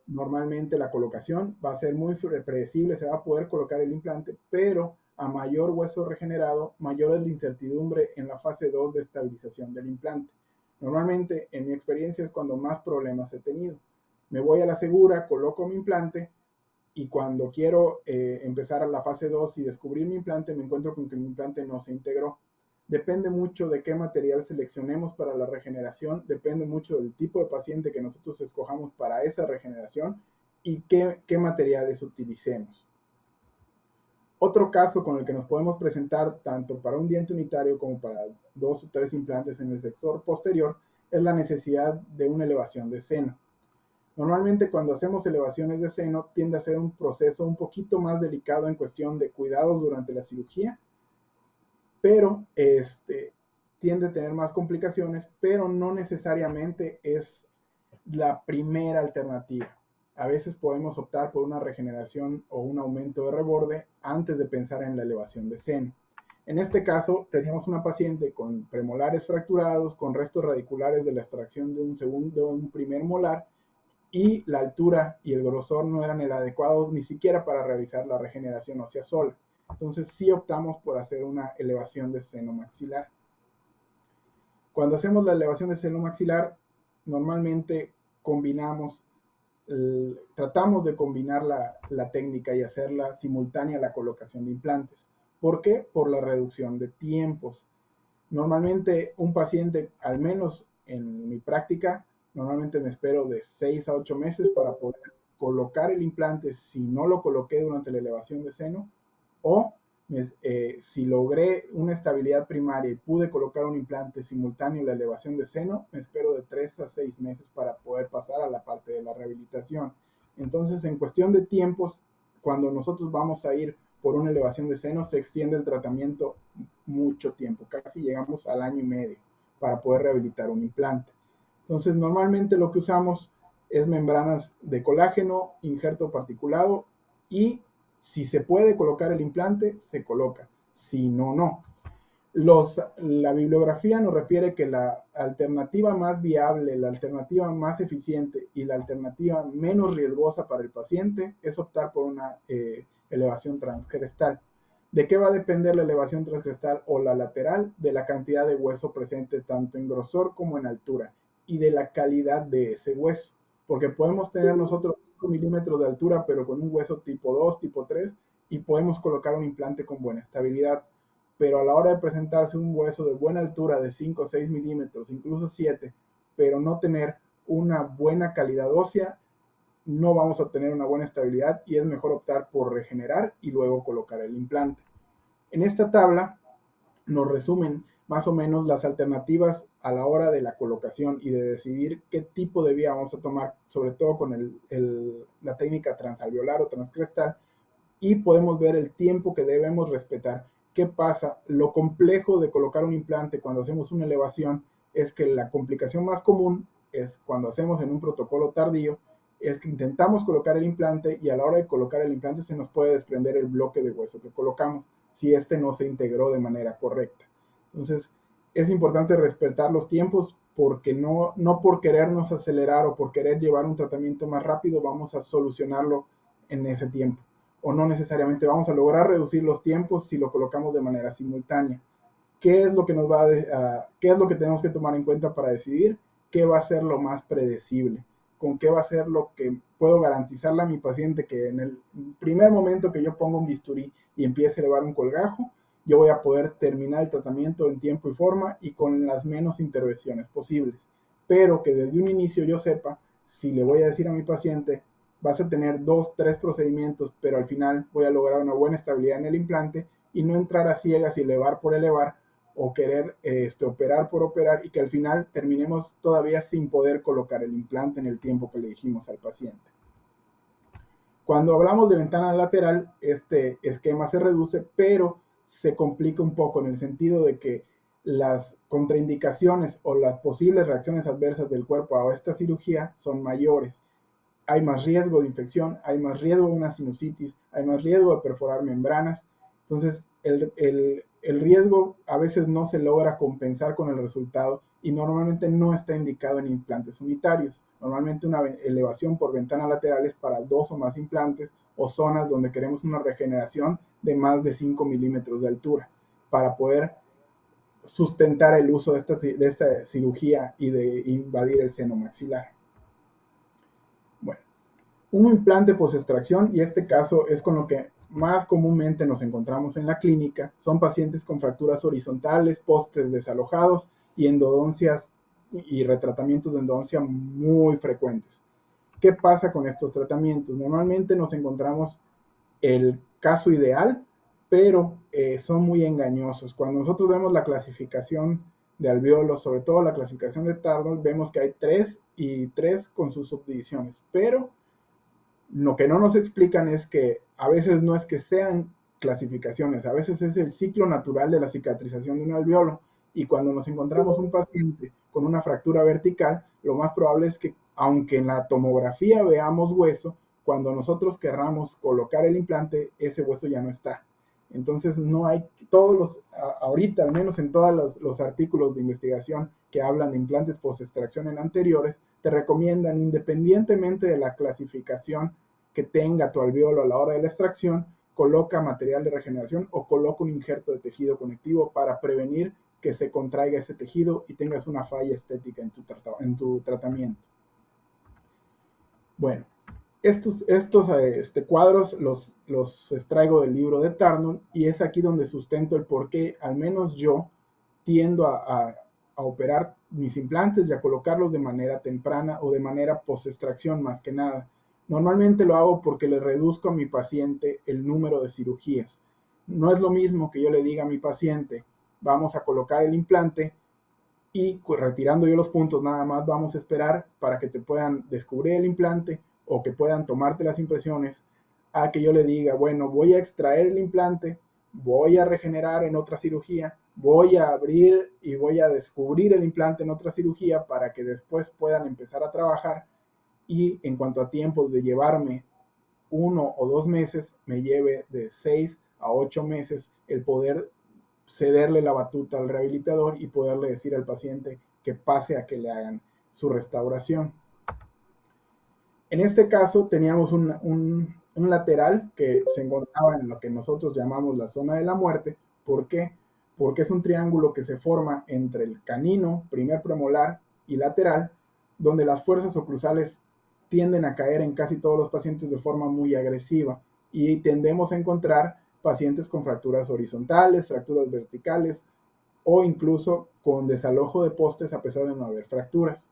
normalmente la colocación, va a ser muy predecible, se va a poder colocar el implante, pero a mayor hueso regenerado, mayor es la incertidumbre en la fase 2 de estabilización del implante. Normalmente, en mi experiencia, es cuando más problemas he tenido. Me voy a la segura, coloco mi implante, y cuando quiero empezar a la fase 2 y descubrir mi implante, me encuentro con que mi implante no se integró. Depende mucho de qué material seleccionemos para la regeneración, depende mucho del tipo de paciente que nosotros escojamos para esa regeneración y qué materiales utilicemos. Otro caso con el que nos podemos presentar tanto para un diente unitario como para 2 o 3 implantes en el sector posterior es la necesidad de una elevación de seno. Normalmente cuando hacemos elevaciones de seno tiende a ser un proceso un poquito más delicado en cuestión de cuidados durante la cirugía, pero tiende a tener más complicaciones, pero no necesariamente es la primera alternativa. A veces podemos optar por una regeneración o un aumento de reborde antes de pensar en la elevación de seno. En este caso, teníamos una paciente con premolares fracturados, con restos radiculares de la extracción de un primer molar, y la altura y el grosor no eran el adecuado ni siquiera para realizar la regeneración ósea sola. Entonces sí optamos por hacer una elevación de seno maxilar. Cuando hacemos la elevación de seno maxilar, normalmente combinamos, tratamos de combinar la técnica y hacerla simultánea a la colocación de implantes. ¿Por qué? Por la reducción de tiempos. Normalmente un paciente, al menos en mi práctica, normalmente me espero de 6 a 8 meses para poder colocar el implante si no lo coloqué durante la elevación de seno, o si logré una estabilidad primaria y pude colocar un implante simultáneo a la elevación de seno, me espero de 3 a 6 meses para poder pasar a la parte de la rehabilitación. Entonces, en cuestión de tiempos, cuando nosotros vamos a ir por una elevación de seno, se extiende el tratamiento mucho tiempo, casi llegamos al año y medio para poder rehabilitar un implante. Entonces, normalmente lo que usamos es membranas de colágeno, injerto particulado, y si se puede colocar el implante, se coloca. Si no, no. La bibliografía nos refiere que la alternativa más viable, la alternativa más eficiente y la alternativa menos riesgosa para el paciente es optar por una elevación transcrestal. ¿De qué va a depender la elevación transcrestal o la lateral? De la cantidad de hueso presente tanto en grosor como en altura y de la calidad de ese hueso. Porque podemos tener nosotros 5 milímetros de altura, pero con un hueso tipo 2, tipo 3, y podemos colocar un implante con buena estabilidad. Pero a la hora de presentarse un hueso de buena altura de 5 o 6 milímetros, incluso 7, pero no tener una buena calidad ósea, no vamos a obtener una buena estabilidad y es mejor optar por regenerar y luego colocar el implante. En esta tabla nos resumen más o menos las alternativas a la hora de la colocación y de decidir qué tipo de vía vamos a tomar, sobre todo con la técnica transalveolar o transcrestal, y podemos ver el tiempo que debemos respetar. ¿Qué pasa? Lo complejo de colocar un implante cuando hacemos una elevación es que la complicación más común es cuando hacemos en un protocolo tardío, es que intentamos colocar el implante y a la hora de colocar el implante se nos puede desprender el bloque de hueso que colocamos si este no se integró de manera correcta. Entonces, es importante respetar los tiempos porque no por querernos acelerar o por querer llevar un tratamiento más rápido vamos a solucionarlo en ese tiempo. O no necesariamente vamos a lograr reducir los tiempos si lo colocamos de manera simultánea. ¿Qué es lo que qué es lo que tenemos que tomar en cuenta para decidir qué va a ser lo más predecible? ¿Con qué va a ser lo que puedo garantizarle a mi paciente que en el primer momento que yo ponga un bisturí y empiece a elevar un colgajo, yo voy a poder terminar el tratamiento en tiempo y forma y con las menos intervenciones posibles? Pero que desde un inicio yo sepa si le voy a decir a mi paciente, vas a tener 2, 3 procedimientos, pero al final voy a lograr una buena estabilidad en el implante y no entrar a ciegas y elevar por elevar o querer operar por operar y que al final terminemos todavía sin poder colocar el implante en el tiempo que le dijimos al paciente. Cuando hablamos de ventana lateral, este esquema se reduce, pero se complica un poco en el sentido de que las contraindicaciones o las posibles reacciones adversas del cuerpo a esta cirugía son mayores. Hay más riesgo de infección, hay más riesgo de una sinusitis, hay más riesgo de perforar membranas. Entonces, el riesgo a veces no se logra compensar con el resultado y normalmente no está indicado en implantes unitarios. Normalmente una elevación por ventana lateral es para 2 o más implantes o zonas donde queremos una regeneración de más de 5 milímetros de altura para poder sustentar el uso de esta cirugía y de invadir el seno maxilar. Bueno, un implante post-extracción, y este caso es con lo que más comúnmente nos encontramos en la clínica, son pacientes con fracturas horizontales, postes desalojados y endodoncias y retratamientos de endodoncia muy frecuentes. ¿Qué pasa con estos tratamientos? Normalmente nos encontramos el caso ideal, pero son muy engañosos. Cuando nosotros vemos la clasificación de alvéolos, sobre todo la clasificación de Tarnold, vemos que hay 3 y 3 con sus subdivisiones, pero lo que no nos explican es que a veces no es que sean clasificaciones, a veces es el ciclo natural de la cicatrización de un alvéolo. Y cuando nos encontramos un paciente con una fractura vertical, lo más probable es que, aunque en la tomografía veamos hueso, cuando nosotros querramos colocar el implante, ese hueso ya no está. Entonces no hay, ahorita al menos en todos los artículos de investigación que hablan de implantes post-extracción en anteriores, te recomiendan, independientemente de la clasificación que tenga tu alvéolo a la hora de la extracción, coloca material de regeneración o coloca un injerto de tejido conectivo para prevenir que se contraiga ese tejido y tengas una falla estética en tu tratamiento. Bueno, estos cuadros los extraigo del libro de Tarnold y es aquí donde sustento el por qué, al menos yo, tiendo a operar mis implantes y a colocarlos de manera temprana o de manera post-extracción más que nada. Normalmente lo hago porque le reduzco a mi paciente el número de cirugías. No es lo mismo que yo le diga a mi paciente, vamos a colocar el implante y retirando yo los puntos nada más vamos a esperar para que te puedan descubrir el implante o que puedan tomarte las impresiones, a que yo le diga, bueno, voy a extraer el implante, voy a regenerar en otra cirugía, voy a abrir y voy a descubrir el implante en otra cirugía para que después puedan empezar a trabajar y en cuanto a tiempos de llevarme 1 o 2 meses, me lleve de 6 a 8 meses el poder cederle la batuta al rehabilitador y poderle decir al paciente que pase a que le hagan su restauración. En este caso teníamos un lateral que se encontraba en lo que nosotros llamamos la zona de la muerte. ¿Por qué? Porque es un triángulo que se forma entre el canino, primer premolar y lateral, donde las fuerzas oclusales tienden a caer en casi todos los pacientes de forma muy agresiva y tendemos a encontrar pacientes con fracturas horizontales, fracturas verticales o incluso con desalojo de postes a pesar de no haber fracturas.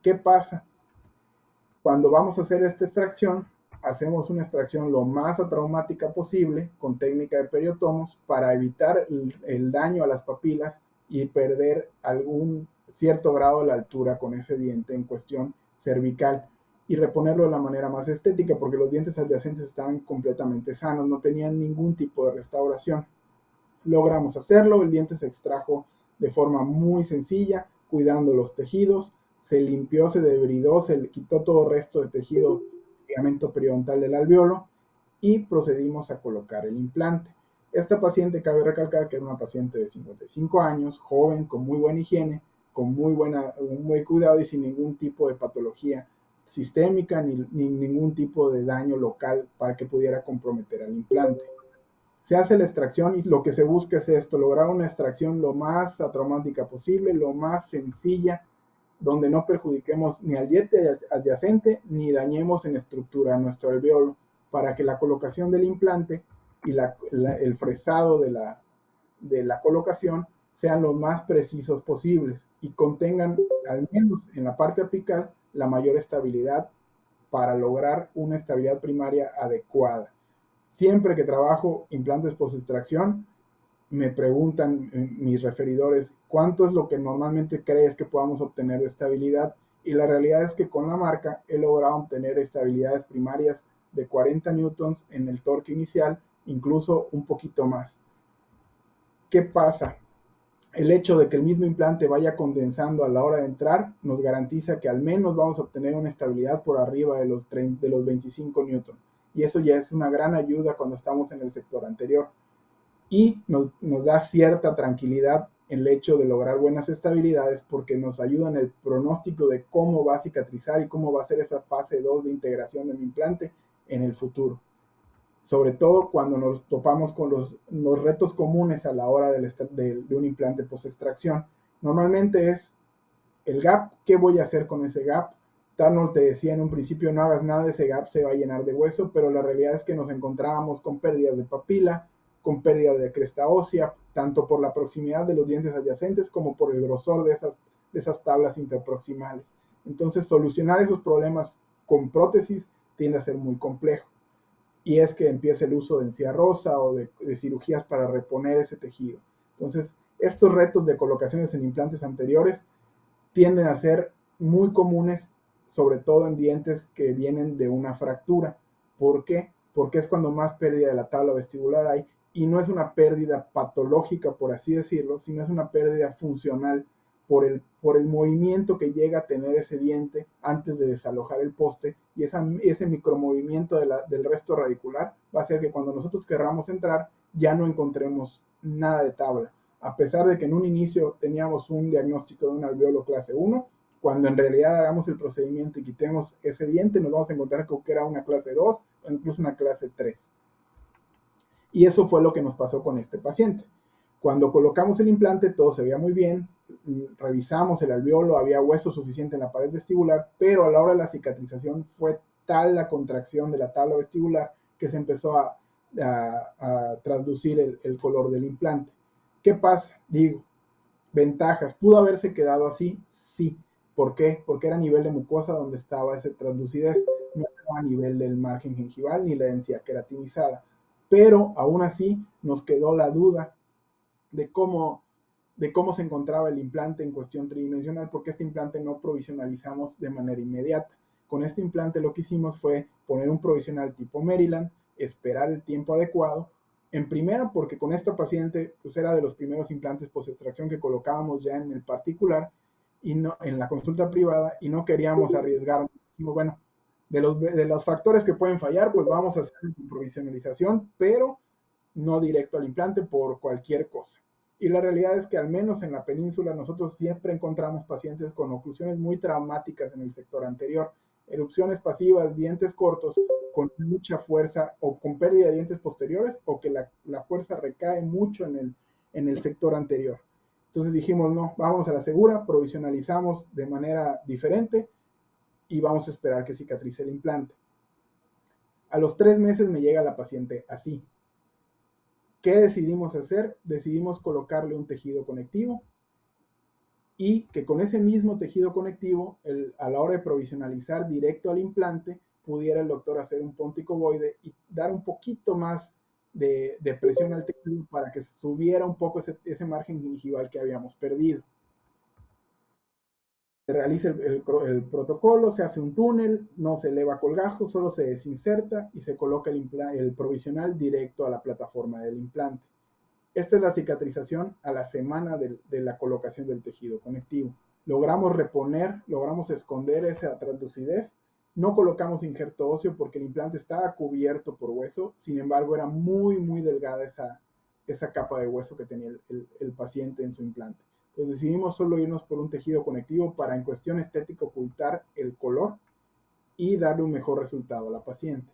¿Qué pasa? Cuando vamos a hacer esta extracción, hacemos una extracción lo más atraumática posible con técnica de periotomos para evitar el daño a las papilas y perder algún cierto grado de la altura con ese diente en cuestión cervical y reponerlo de la manera más estética porque los dientes adyacentes estaban completamente sanos, no tenían ningún tipo de restauración. Logramos hacerlo, el diente se extrajo de forma muy sencilla, cuidando los tejidos, se limpió, se debridó, se le quitó todo resto de tejido, ligamento periodontal del alvéolo y procedimos a colocar el implante. Esta paciente, cabe recalcar que era una paciente de 55 años, joven, con muy buena higiene, con un buen cuidado y sin ningún tipo de patología sistémica ni ningún tipo de daño local para que pudiera comprometer al implante. Se hace la extracción y lo que se busca es esto, lograr una extracción lo más atraumática posible, lo más sencilla, donde no perjudiquemos ni al diente adyacente ni dañemos en estructura nuestro alveolo, para que la colocación del implante y el fresado de la colocación sean lo más precisos posibles y contengan, al menos en la parte apical, la mayor estabilidad para lograr una estabilidad primaria adecuada. Siempre que trabajo implantes post-extracción, me preguntan mis referidores cuánto es lo que normalmente crees que podamos obtener de estabilidad, y la realidad es que con la marca he logrado obtener estabilidades primarias de 40 newtons en el torque inicial, incluso un poquito más. ¿Qué pasa? El hecho de que el mismo implante vaya condensando a la hora de entrar nos garantiza que al menos vamos a obtener una estabilidad por arriba de los 25 newtons, y eso ya es una gran ayuda cuando estamos en el sector anterior y nos da cierta tranquilidad el hecho de lograr buenas estabilidades, porque nos ayuda en el pronóstico de cómo va a cicatrizar y cómo va a ser esa fase 2 de integración del implante en el futuro. Sobre todo cuando nos topamos con los retos comunes a la hora de un implante post-extracción. Normalmente es el gap, ¿qué voy a hacer con ese gap? Tarnold te decía en un principio, no hagas nada, ese gap se va a llenar de hueso, pero la realidad es que nos encontrábamos con pérdidas de papila, con pérdida de cresta ósea, tanto por la proximidad de los dientes adyacentes como por el grosor de esas tablas interproximales. Entonces, solucionar esos problemas con prótesis tiende a ser muy complejo. Y es que empieza el uso de encía rosa o de cirugías para reponer ese tejido. Entonces, estos retos de colocaciones en implantes anteriores tienden a ser muy comunes, sobre todo en dientes que vienen de una fractura. ¿Por qué? Porque es cuando más pérdida de la tabla vestibular hay, y no es una pérdida patológica, por así decirlo, sino es una pérdida funcional por el movimiento que llega a tener ese diente antes de desalojar el poste, y ese micromovimiento del resto radicular va a hacer que cuando nosotros querramos entrar ya no encontremos nada de tabla, a pesar de que en un inicio teníamos un diagnóstico de un alveolo clase 1, cuando en realidad hagamos el procedimiento y quitemos ese diente, nos vamos a encontrar que era una clase 2 o incluso una clase 3. Y eso fue lo que nos pasó con este paciente. Cuando colocamos el implante, todo se veía muy bien, revisamos el alveolo, había hueso suficiente en la pared vestibular, pero a la hora de la cicatrización fue tal la contracción de la tabla vestibular que se empezó a traslucir el color del implante. ¿Qué pasa? Digo, ventajas. ¿Pudo haberse quedado así? Sí. ¿Por qué? Porque era a nivel de mucosa donde estaba esa translucidez, no era a nivel del margen gengival ni la densidad queratinizada. Pero aún así nos quedó la duda de cómo se encontraba el implante en cuestión tridimensional, porque este implante no provisionalizamos de manera inmediata. Con este implante lo que hicimos fue poner un provisional tipo Maryland, esperar el tiempo adecuado. En primera, porque con esta paciente pues era de los primeros implantes post-extracción que colocábamos ya en el particular y no en la consulta privada, y no queríamos arriesgarnos. Dijimos, bueno, de los factores que pueden fallar, pues vamos a hacer provisionalización, pero no directo al implante por cualquier cosa. Y la realidad es que al menos en la península nosotros siempre encontramos pacientes con oclusiones muy traumáticas en el sector anterior, erupciones pasivas, dientes cortos, con mucha fuerza o con pérdida de dientes posteriores, o que la fuerza recae mucho en el sector anterior. Entonces dijimos, no, vamos a la segura, provisionalizamos de manera diferente y vamos a esperar que cicatrice el implante. A los 3 meses me llega la paciente así. ¿Qué decidimos hacer? Decidimos colocarle un tejido conectivo y que con ese mismo tejido conectivo, a la hora de provisionalizar directo al implante, pudiera el doctor hacer un ponticovoide y dar un poquito más de presión al tejido para que subiera un poco ese margen gingival que habíamos perdido. Se realiza el protocolo, se hace un túnel, no se eleva colgajo, solo se desinserta y se coloca el provisional directo a la plataforma del implante. Esta es la cicatrización a la semana de la colocación del tejido conectivo. Logramos reponer, logramos esconder esa translucidez. No colocamos injerto óseo porque el implante estaba cubierto por hueso, sin embargo era muy, muy delgada esa capa de hueso que tenía el paciente en su implante. Entonces decidimos solo irnos por un tejido conectivo para en cuestión estética ocultar el color y darle un mejor resultado a la paciente.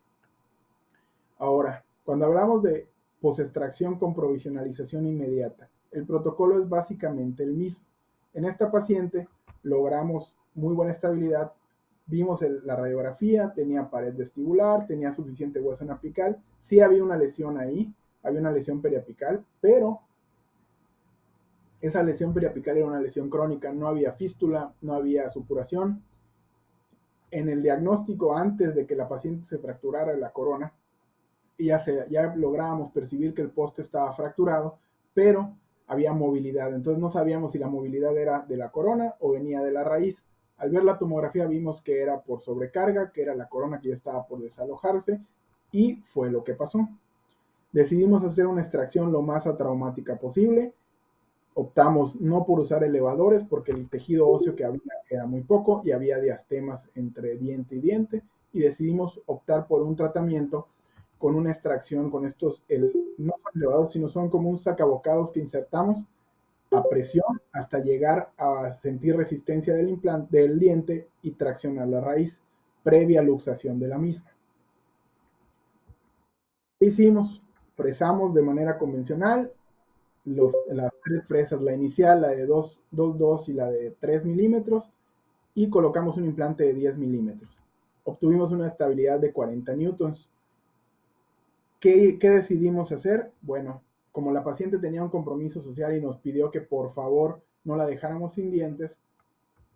Ahora, cuando hablamos de posextracción con provisionalización inmediata, el protocolo es básicamente el mismo. En esta paciente logramos muy buena estabilidad, vimos la radiografía, tenía pared vestibular, tenía suficiente hueso en apical, sí había una lesión ahí, había una lesión periapical, pero esa lesión periapical era una lesión crónica, no había fístula, no había supuración. En el diagnóstico, antes de que la paciente se fracturara la corona, ya lográbamos percibir que el poste estaba fracturado, pero había movilidad. Entonces no sabíamos si la movilidad era de la corona o venía de la raíz. Al ver la tomografía vimos que era por sobrecarga, que era la corona que ya estaba por desalojarse, y fue lo que pasó. Decidimos hacer una extracción lo más atraumática posible. Optamos no por usar elevadores porque el tejido óseo que había era muy poco y había diastemas entre diente y diente, y decidimos optar por un tratamiento con una extracción con estos, no son elevadores, sino son como un sacabocados que insertamos a presión hasta llegar a sentir resistencia del implante, del diente, y traccionar la raíz previa luxación de la misma. ¿Qué hicimos? Fresamos de manera convencional las tres fresas, la inicial, la de 2 y la de 3 milímetros, y colocamos un implante de 10 milímetros. Obtuvimos una estabilidad de 40 newtons. ¿Qué decidimos hacer? Bueno, como la paciente tenía un compromiso social y nos pidió que por favor no la dejáramos sin dientes,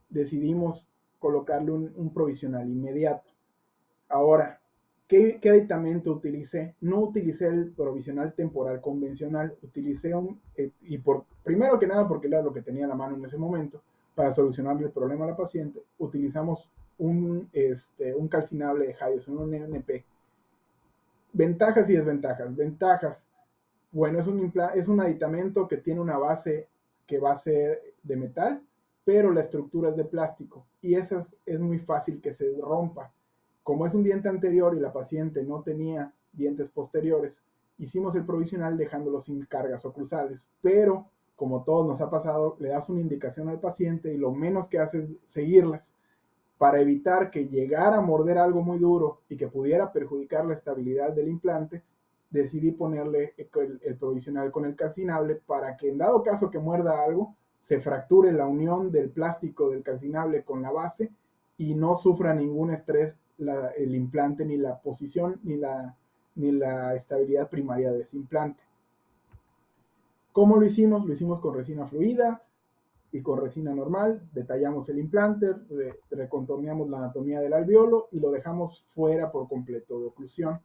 decidimos colocarle un provisional inmediato. Ahora, ¿qué aditamento utilicé? No utilicé el provisional temporal convencional, utilicé primero que nada porque era lo que tenía a la mano en ese momento, para solucionarle el problema a la paciente, utilizamos un calcinable de Hyosung, un NP. Ventajas y desventajas. Ventajas. Bueno, es un aditamento que tiene una base que va a ser de metal, pero la estructura es de plástico y esa es muy fácil que se rompa. Como es un diente anterior y la paciente no tenía dientes posteriores, hicimos el provisional dejándolo sin cargas oclusales, pero como todos nos ha pasado, le das una indicación al paciente y lo menos que hace es seguirlas. Para evitar que llegara a morder algo muy duro y que pudiera perjudicar la estabilidad del implante, decidí ponerle el provisional con el calcinable para que en dado caso que muerda algo, se fracture la unión del plástico del calcinable con la base y no sufra ningún estrés el implante, ni la posición, ni la estabilidad primaria de ese implante. ¿Cómo lo hicimos? Lo hicimos con resina fluida y con resina normal. Detallamos el implante, recontorneamos la anatomía del alveolo y lo dejamos fuera por completo de oclusión.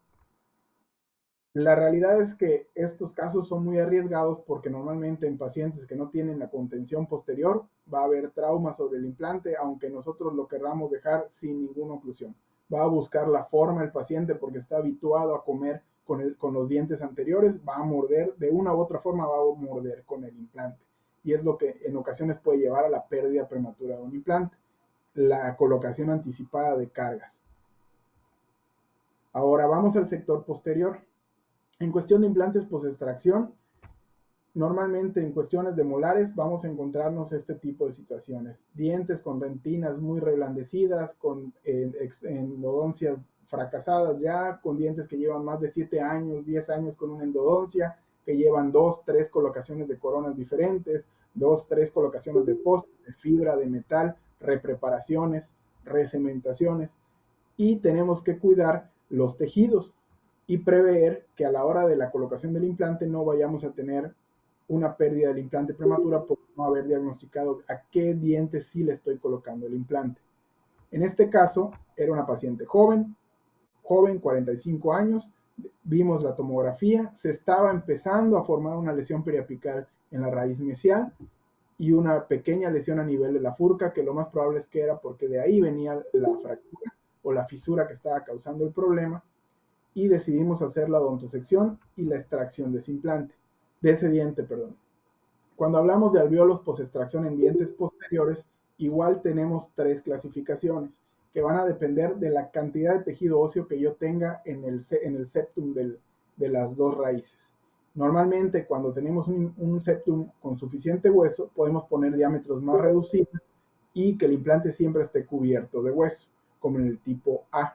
La realidad es que estos casos son muy arriesgados porque normalmente en pacientes que no tienen la contención posterior va a haber trauma sobre el implante, aunque nosotros lo querramos dejar sin ninguna oclusión. Va a buscar la forma el paciente porque está habituado a comer con los dientes anteriores, va a morder, de una u otra forma va a morder con el implante. Y es lo que en ocasiones puede llevar a la pérdida prematura de un implante, la colocación anticipada de cargas. Ahora vamos al sector posterior. En cuestión de implantes post-extracción, normalmente en cuestiones de molares vamos a encontrarnos este tipo de situaciones. Dientes con retinas muy reblandecidas, con endodoncias fracasadas ya, con dientes que llevan más de 7 años, 10 años con una endodoncia, que llevan 2, 3 colocaciones de coronas diferentes, 2, 3 colocaciones de post, de fibra, de metal, repreparaciones, recementaciones, y tenemos que cuidar los tejidos y prever que a la hora de la colocación del implante no vayamos a tener una pérdida del implante prematura por no haber diagnosticado a qué diente sí le estoy colocando el implante. En este caso, era una paciente joven, 45 años, vimos la tomografía, se estaba empezando a formar una lesión periapical en la raíz mesial y una pequeña lesión a nivel de la furca, que lo más probable es que era porque de ahí venía la fractura o la fisura que estaba causando el problema, y decidimos hacer la odontosección y la extracción de ese implante, de ese diente, perdón. Cuando hablamos de alvéolos post-extracción en dientes posteriores, igual tenemos 3 clasificaciones que van a depender de la cantidad de tejido óseo que yo tenga en el septum de las 2 raíces. Normalmente, cuando tenemos un septum con suficiente hueso, podemos poner diámetros más reducidos y que el implante siempre esté cubierto de hueso, como en el tipo A.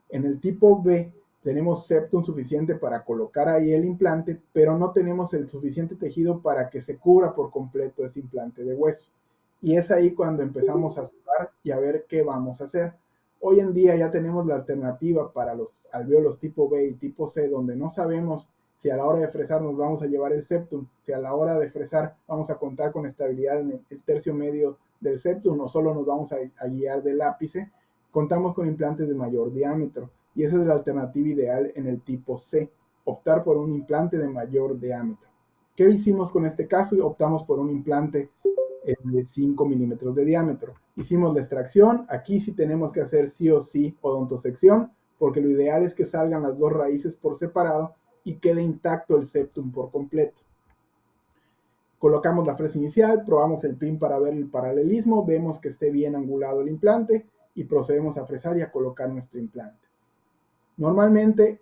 En el tipo B tenemos septum suficiente para colocar ahí el implante, pero no tenemos el suficiente tejido para que se cubra por completo ese implante de hueso. Y es ahí cuando empezamos a sudar y a ver qué vamos a hacer. Hoy en día ya tenemos la alternativa para los alvéolos tipo B y tipo C, donde no sabemos si a la hora de fresar nos vamos a llevar el septum, si a la hora de fresar vamos a contar con estabilidad en el tercio medio del septum o solo nos vamos a guiar del ápice. Contamos con implantes de mayor diámetro y esa es la alternativa ideal en el tipo C, optar por un implante de mayor diámetro. ¿Qué hicimos con este caso? Optamos por un implante de 5 milímetros de diámetro. Hicimos la extracción, aquí sí tenemos que hacer sí o sí odontosección, porque lo ideal es que salgan las dos raíces por separado y quede intacto el septum por completo. Colocamos la fresa inicial, probamos el pin para ver el paralelismo, vemos que esté bien angulado el implante y procedemos a fresar y a colocar nuestro implante. Normalmente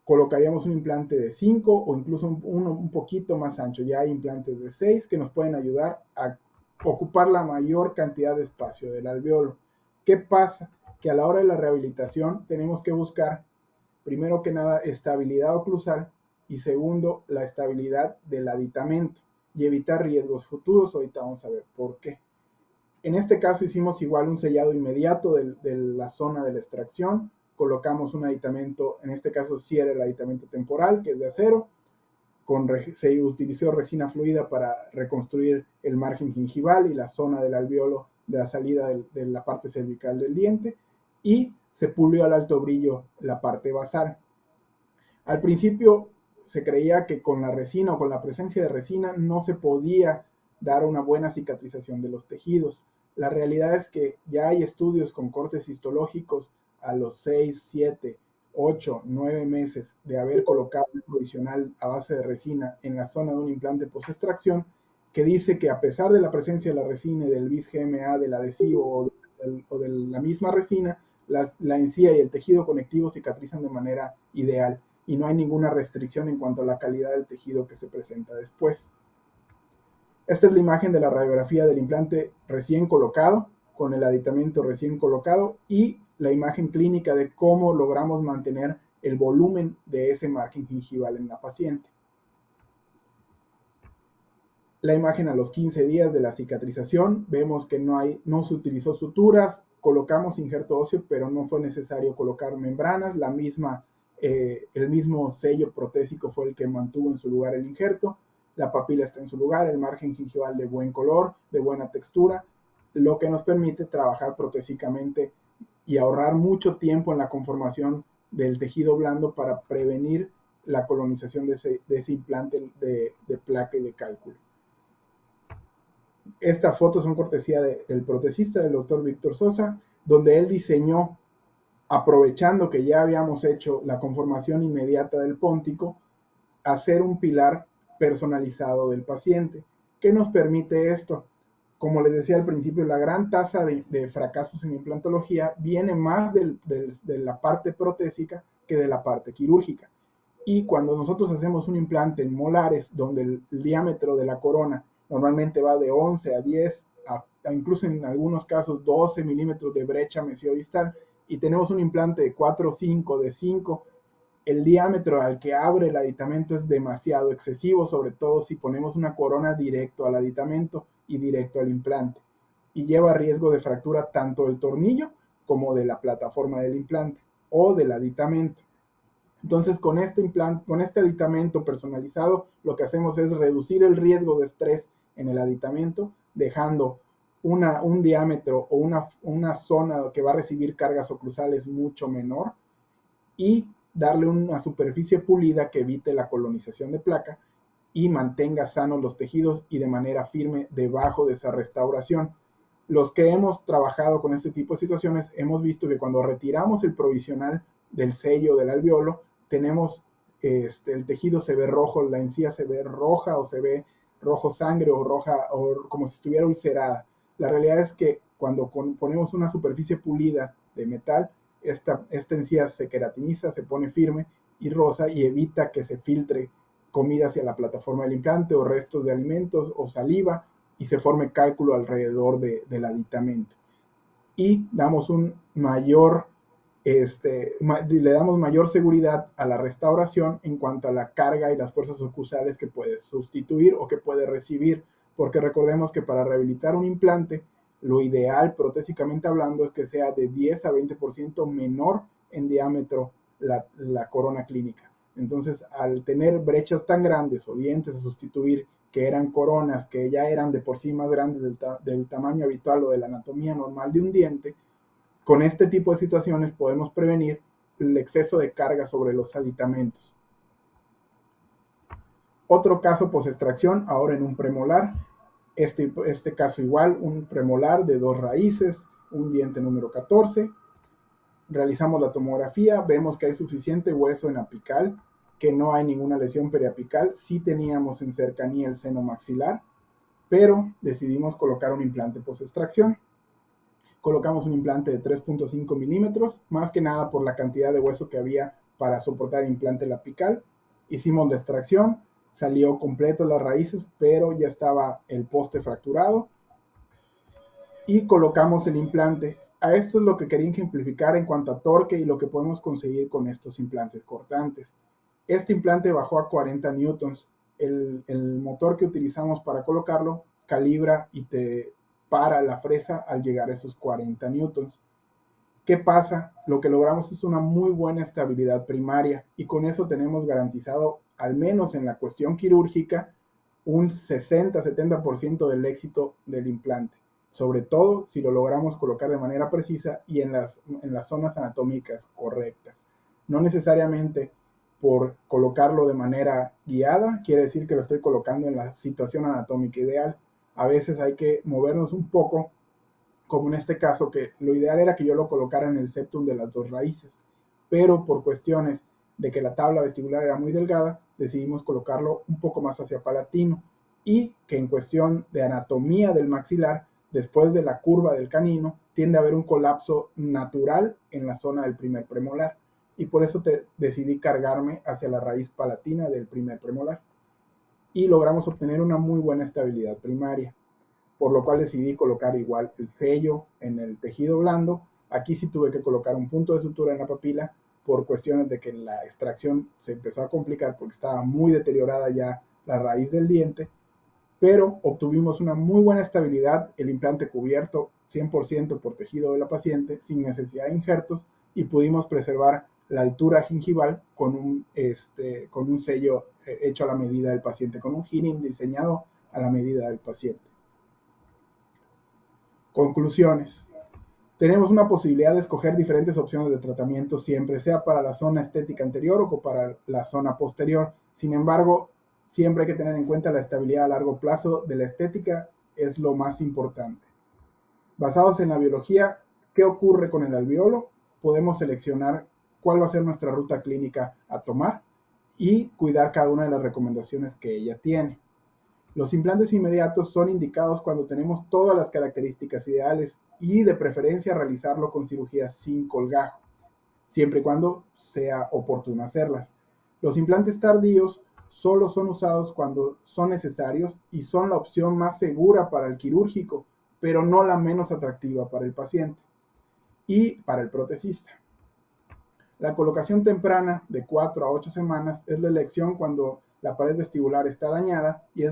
colocaríamos un implante de 5 o incluso un poquito más ancho. Ya hay implantes de 6 que nos pueden ayudar a ocupar la mayor cantidad de espacio del alvéolo. ¿Qué pasa? Que a la hora de la rehabilitación tenemos que buscar, primero que nada, estabilidad oclusal y segundo, la estabilidad del aditamento y evitar riesgos futuros. Ahorita vamos a ver por qué. En este caso hicimos igual un sellado inmediato de la zona de la extracción, colocamos un aditamento, en este caso sí era el aditamento temporal, que es de acero, se utilizó resina fluida para reconstruir el margen gingival y la zona del alvéolo de la salida de la parte cervical del diente, y se pulió al alto brillo la parte basal. Al principio se creía que con la resina o con la presencia de resina no se podía dar una buena cicatrización de los tejidos. La realidad es que ya hay estudios con cortes histológicos a los 6, 7, 8, 9 meses de haber colocado un provisional a base de resina en la zona de un implante post-extracción, que dice que a pesar de la presencia de la resina y del bis GMA, del adhesivo o de la misma resina, la encía y el tejido conectivo cicatrizan de manera ideal y no hay ninguna restricción en cuanto a la calidad del tejido que se presenta después. Esta es la imagen de la radiografía del implante recién colocado, con el aditamento recién colocado y la imagen clínica de cómo logramos mantener el volumen de ese margen gingival en la paciente. La imagen a los 15 días de la cicatrización, vemos que no se utilizó suturas, colocamos injerto óseo, pero no fue necesario colocar membranas, el mismo sello protésico fue el que mantuvo en su lugar el injerto, la papila está en su lugar, el margen gingival de buen color, de buena textura, lo que nos permite trabajar protésicamente y ahorrar mucho tiempo en la conformación del tejido blando para prevenir la colonización de ese implante de placa y de cálculo. Estas fotos son cortesía del protesista, del doctor Víctor Sosa, donde él diseñó, aprovechando que ya habíamos hecho la conformación inmediata del póntico, hacer un pilar personalizado del paciente. ¿Qué nos permite esto? Como les decía al principio, la gran tasa de fracasos en implantología viene más de la parte protésica que de la parte quirúrgica. Y cuando nosotros hacemos un implante en molares, donde el diámetro de la corona normalmente va de 11 a 10, incluso en algunos casos 12 milímetros de brecha mesiodistal, y tenemos un implante de 4 o 5, de 5, el diámetro al que abre el aditamento es demasiado excesivo, sobre todo si ponemos una corona directo al aditamento y directo al implante, y lleva riesgo de fractura tanto del tornillo como de la plataforma del implante o del aditamento. Entonces, con este aditamento personalizado, lo que hacemos es reducir el riesgo de estrés en el aditamento, dejando un diámetro o una zona que va a recibir cargas oclusales mucho menor y darle una superficie pulida que evite la colonización de placa y mantenga sanos los tejidos y de manera firme debajo de esa restauración. Los que hemos trabajado con este tipo de situaciones hemos visto que cuando retiramos el provisional del sello del alvéolo, tenemos el tejido se ve rojo, la encía se ve roja o se ve rojo sangre o roja o como si estuviera ulcerada. La realidad es que cuando ponemos una superficie pulida de metal, esta encía se queratiniza, se pone firme y rosa y evita que se filtre comida hacia la plataforma del implante o restos de alimentos o saliva y se forme cálculo alrededor del aditamento. Y damos un mayor, le damos mayor seguridad a la restauración en cuanto a la carga y las fuerzas oclusales que puede sustituir o que puede recibir, porque recordemos que para rehabilitar un implante, lo ideal, protésicamente hablando, es que sea de 10 a 20% menor en diámetro la corona clínica. Entonces, al tener brechas tan grandes o dientes a sustituir que eran coronas, que ya eran de por sí más grandes del tamaño habitual o de la anatomía normal de un diente, con este tipo de situaciones podemos prevenir el exceso de carga sobre los aditamentos. Otro caso post-extracción, ahora en un premolar. Este caso igual, un premolar de 2 raíces, un diente número 14. Realizamos la tomografía, vemos que hay suficiente hueso en apical, que no hay ninguna lesión periapical. Sí teníamos en cercanía el seno maxilar, pero decidimos colocar un implante post-extracción. Colocamos un implante de 3.5 milímetros, más que nada por la cantidad de hueso que había para soportar el implante apical. Hicimos la extracción, salió completo las raíces, pero ya estaba el poste fracturado. Y colocamos el implante. A esto es lo que quería ejemplificar en cuanto a torque y lo que podemos conseguir con estos implantes cortantes. Este implante bajó a 40 newtons. El motor que utilizamos para colocarlo calibra y te para la fresa al llegar a esos 40 newtons. ¿Qué pasa? Lo que logramos es una muy buena estabilidad primaria y con eso tenemos garantizado, al menos en la cuestión quirúrgica, un 60-70% del éxito del implante, sobre todo si lo logramos colocar de manera precisa y en las zonas anatómicas correctas. No necesariamente por colocarlo de manera guiada quiere decir que lo estoy colocando en la situación anatómica ideal. A veces hay que movernos un poco, como en este caso, que lo ideal era que yo lo colocara en el septum de las 2 raíces, pero por cuestiones de que la tabla vestibular era muy delgada, decidimos colocarlo un poco más hacia palatino y que en cuestión de anatomía del maxilar, después de la curva del canino, tiende a haber un colapso natural en la zona del primer premolar y por eso decidí cargarme hacia la raíz palatina del primer premolar y logramos obtener una muy buena estabilidad primaria, por lo cual decidí colocar igual el sello en el tejido blando. Aquí sí tuve que colocar un punto de sutura en la papila por cuestiones de que la extracción se empezó a complicar porque estaba muy deteriorada ya la raíz del diente, pero obtuvimos una muy buena estabilidad, el implante cubierto 100% por tejido de la paciente sin necesidad de injertos y pudimos preservar la altura gingival con un sello hecho a la medida del paciente, con un hearing diseñado a la medida del paciente. Conclusiones. Tenemos una posibilidad de escoger diferentes opciones de tratamiento siempre, sea para la zona estética anterior o para la zona posterior. Sin embargo, siempre hay que tener en cuenta la estabilidad a largo plazo de la estética, es lo más importante. Basados en la biología, ¿qué ocurre con el alveolo? Podemos seleccionar cuál va a ser nuestra ruta clínica a tomar y cuidar cada una de las recomendaciones que ella tiene. Los implantes inmediatos son indicados cuando tenemos todas las características ideales y de preferencia realizarlo con cirugía sin colgajo, siempre y cuando sea oportuno hacerlas. Los implantes tardíos solo son usados cuando son necesarios y son la opción más segura para el quirúrgico, pero no la menos atractiva para el paciente y para el protesista. La colocación temprana de 4 a 8 semanas es la elección cuando la pared vestibular está dañada y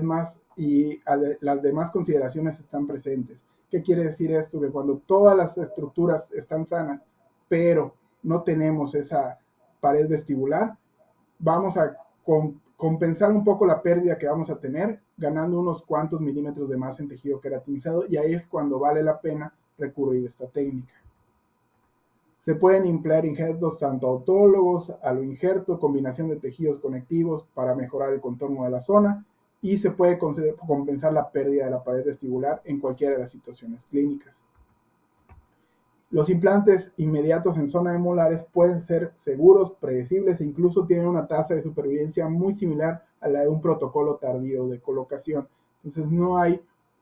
las demás consideraciones están presentes. ¿Qué quiere decir esto? Que cuando todas las estructuras están sanas, pero no tenemos esa pared vestibular, vamos a compensar un poco la pérdida que vamos a tener, ganando unos cuantos milímetros de más en tejido queratinizado, y ahí es cuando vale la pena recurrir a esta técnica. Se pueden emplear injertos tanto autólogos, aloinjerto, combinación de tejidos conectivos para mejorar el contorno de la zona y se puede compensar la pérdida de la pared vestibular en cualquiera de las situaciones clínicas. Los implantes inmediatos en zona de molares pueden ser seguros, predecibles e incluso tienen una tasa de supervivencia muy similar a la de un protocolo tardío de colocación. Entonces no hay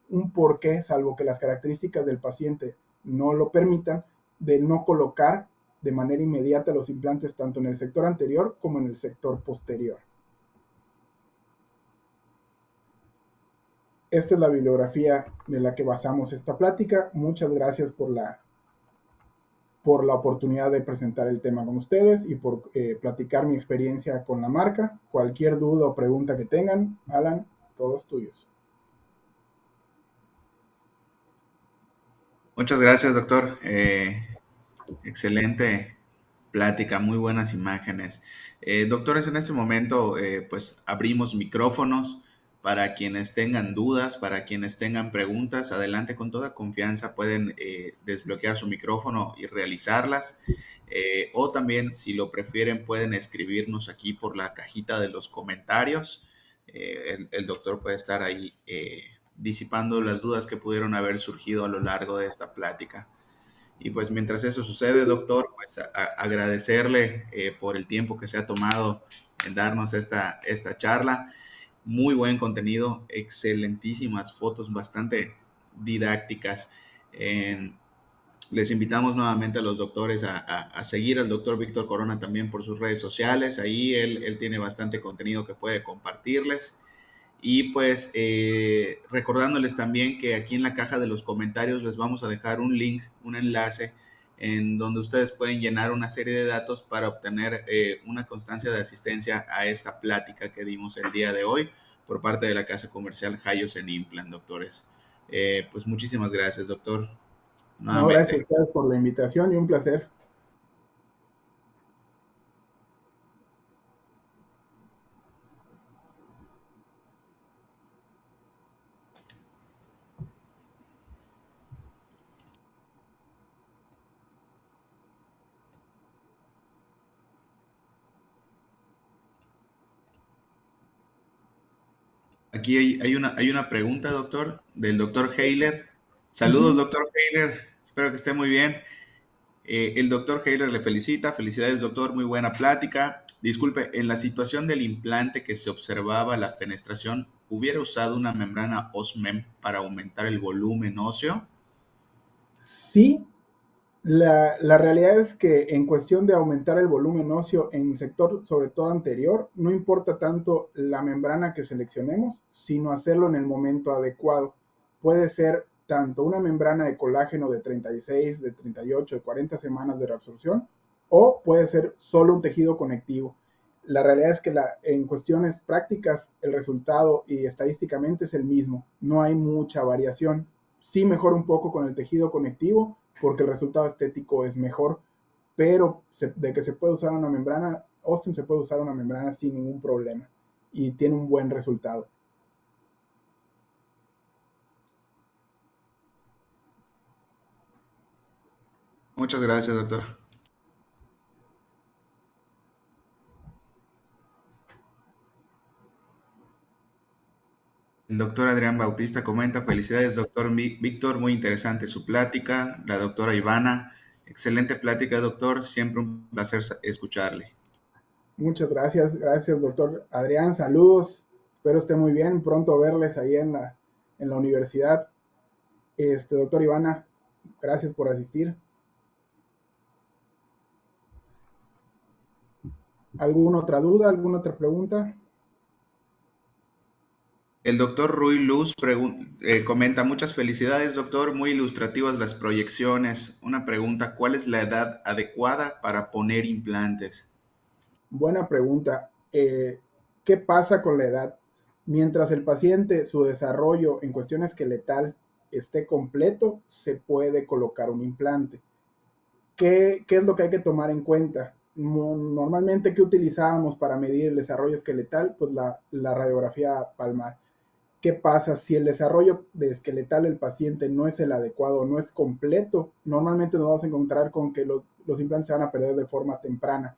un porqué, salvo que las características del paciente no lo permitan, de no colocar de manera inmediata los implantes tanto en el sector anterior como en el sector posterior. esta es la bibliografía de la que basamos esta plática. Muchas gracias por la oportunidad de presentar el tema con ustedes y por platicar mi experiencia con la marca. Cualquier duda o pregunta que tengan, Alan, todos tuyos. Muchas gracias, doctor. Excelente plática, muy buenas imágenes. Doctores, en este momento, pues abrimos micrófonos para quienes tengan dudas, para quienes tengan preguntas. Adelante, con toda confianza pueden desbloquear su micrófono y realizarlas. O también, si lo prefieren, pueden escribirnos aquí por la cajita de los comentarios. El doctor puede estar ahí disipando las dudas que pudieron haber surgido a lo largo de esta plática. Y pues mientras eso sucede, doctor, pues agradecerle por el tiempo que se ha tomado en darnos esta charla. Muy buen contenido, excelentísimas fotos, bastante didácticas. Les invitamos nuevamente a los doctores a seguir al doctor Víctor Corona también por sus redes sociales. Ahí él tiene bastante contenido que puede compartirles. Y pues recordándoles también que aquí en la caja de los comentarios les vamos a dejar un link, un enlace en donde ustedes pueden llenar una serie de datos para obtener una constancia de asistencia a esta plática que dimos el día de hoy por parte de la casa comercial Hayos en Implant, doctores. Pues muchísimas gracias, doctor. No, gracias a ustedes por la invitación y un placer. Aquí hay una pregunta, doctor, del doctor Heiler. Saludos, doctor Heiler. Espero que esté muy bien. El doctor Heiler le felicita. Felicidades, doctor. Muy buena plática. Disculpe, en la situación del implante que se observaba la fenestración, ¿hubiera usado una membrana OSMEM para aumentar el volumen óseo? Sí. La realidad es que en cuestión de aumentar el volumen óseo en el sector, sobre todo anterior, no importa tanto la membrana que seleccionemos, sino hacerlo en el momento adecuado. Puede ser tanto una membrana de colágeno de 36, de 38, de 40 semanas de reabsorción, o puede ser solo un tejido conectivo. La realidad es que en cuestiones prácticas el resultado y estadísticamente es el mismo, no hay mucha variación. Sí mejora un poco con el tejido conectivo, porque el resultado estético es mejor, pero de que se puede usar una membrana, Austin se puede usar una membrana sin ningún problema y tiene un buen resultado. Muchas gracias, doctor. El doctor Adrián Bautista comenta: felicidades, doctor Víctor, muy interesante su plática. La doctora Ivana: excelente plática, doctor, siempre un placer escucharle. Muchas gracias, gracias doctor Adrián, saludos, espero esté muy bien, pronto verles ahí en la universidad. Doctor Ivana, gracias por asistir. ¿Alguna otra duda, alguna otra pregunta? El doctor Rui Luz comenta: muchas felicidades, doctor, muy ilustrativas las proyecciones. Una pregunta: ¿cuál es la edad adecuada para poner implantes? Buena pregunta. ¿Qué pasa con la edad? Mientras el paciente, su desarrollo en cuestión esqueletal esté completo, se puede colocar un implante. ¿Qué es lo que hay que tomar en cuenta? Normalmente, ¿qué utilizábamos para medir el desarrollo esqueletal? Pues la radiografía palmar. ¿Qué pasa si el desarrollo de esqueletal del paciente no es el adecuado, no es completo? Normalmente nos vamos a encontrar con que los implantes se van a perder de forma temprana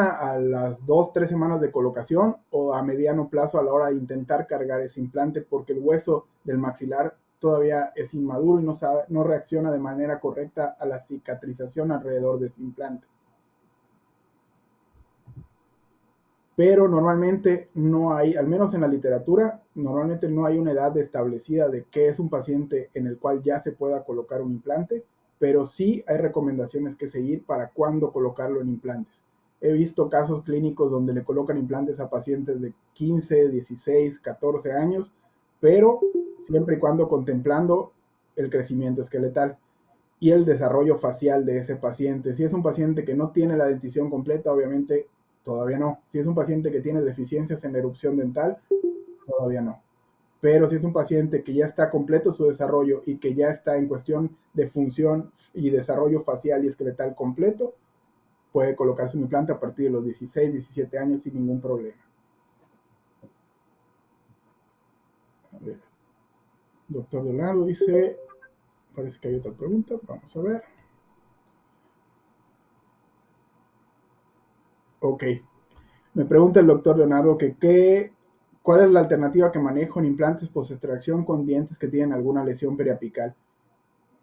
a las 2-3 semanas de colocación o a mediano plazo a la hora de intentar cargar ese implante, porque el hueso del maxilar todavía es inmaduro y no reacciona de manera correcta a la cicatrización alrededor de ese implante. Pero normalmente no hay, al menos en la literatura, normalmente no hay una edad establecida de qué es un paciente en el cual ya se pueda colocar un implante, pero sí hay recomendaciones que seguir para cuándo colocarlo en implantes. He visto casos clínicos donde le colocan implantes a pacientes de 15, 16, 14 años, pero siempre y cuando contemplando el crecimiento esqueletal y el desarrollo facial de ese paciente. Si es un paciente que no tiene la dentición completa, obviamente todavía no. Si es un paciente que tiene deficiencias en la erupción dental, todavía no. Pero si es un paciente que ya está completo su desarrollo y que ya está en cuestión de función y desarrollo facial y esqueletal completo, puede colocarse un implante a partir de los 16, 17 años sin ningún problema. A ver. Doctor Leonardo dice, parece que hay otra pregunta, vamos a ver. Ok. Me pregunta el doctor Leonardo que cuál es la alternativa que manejo en implantes post-extracción con dientes que tienen alguna lesión periapical.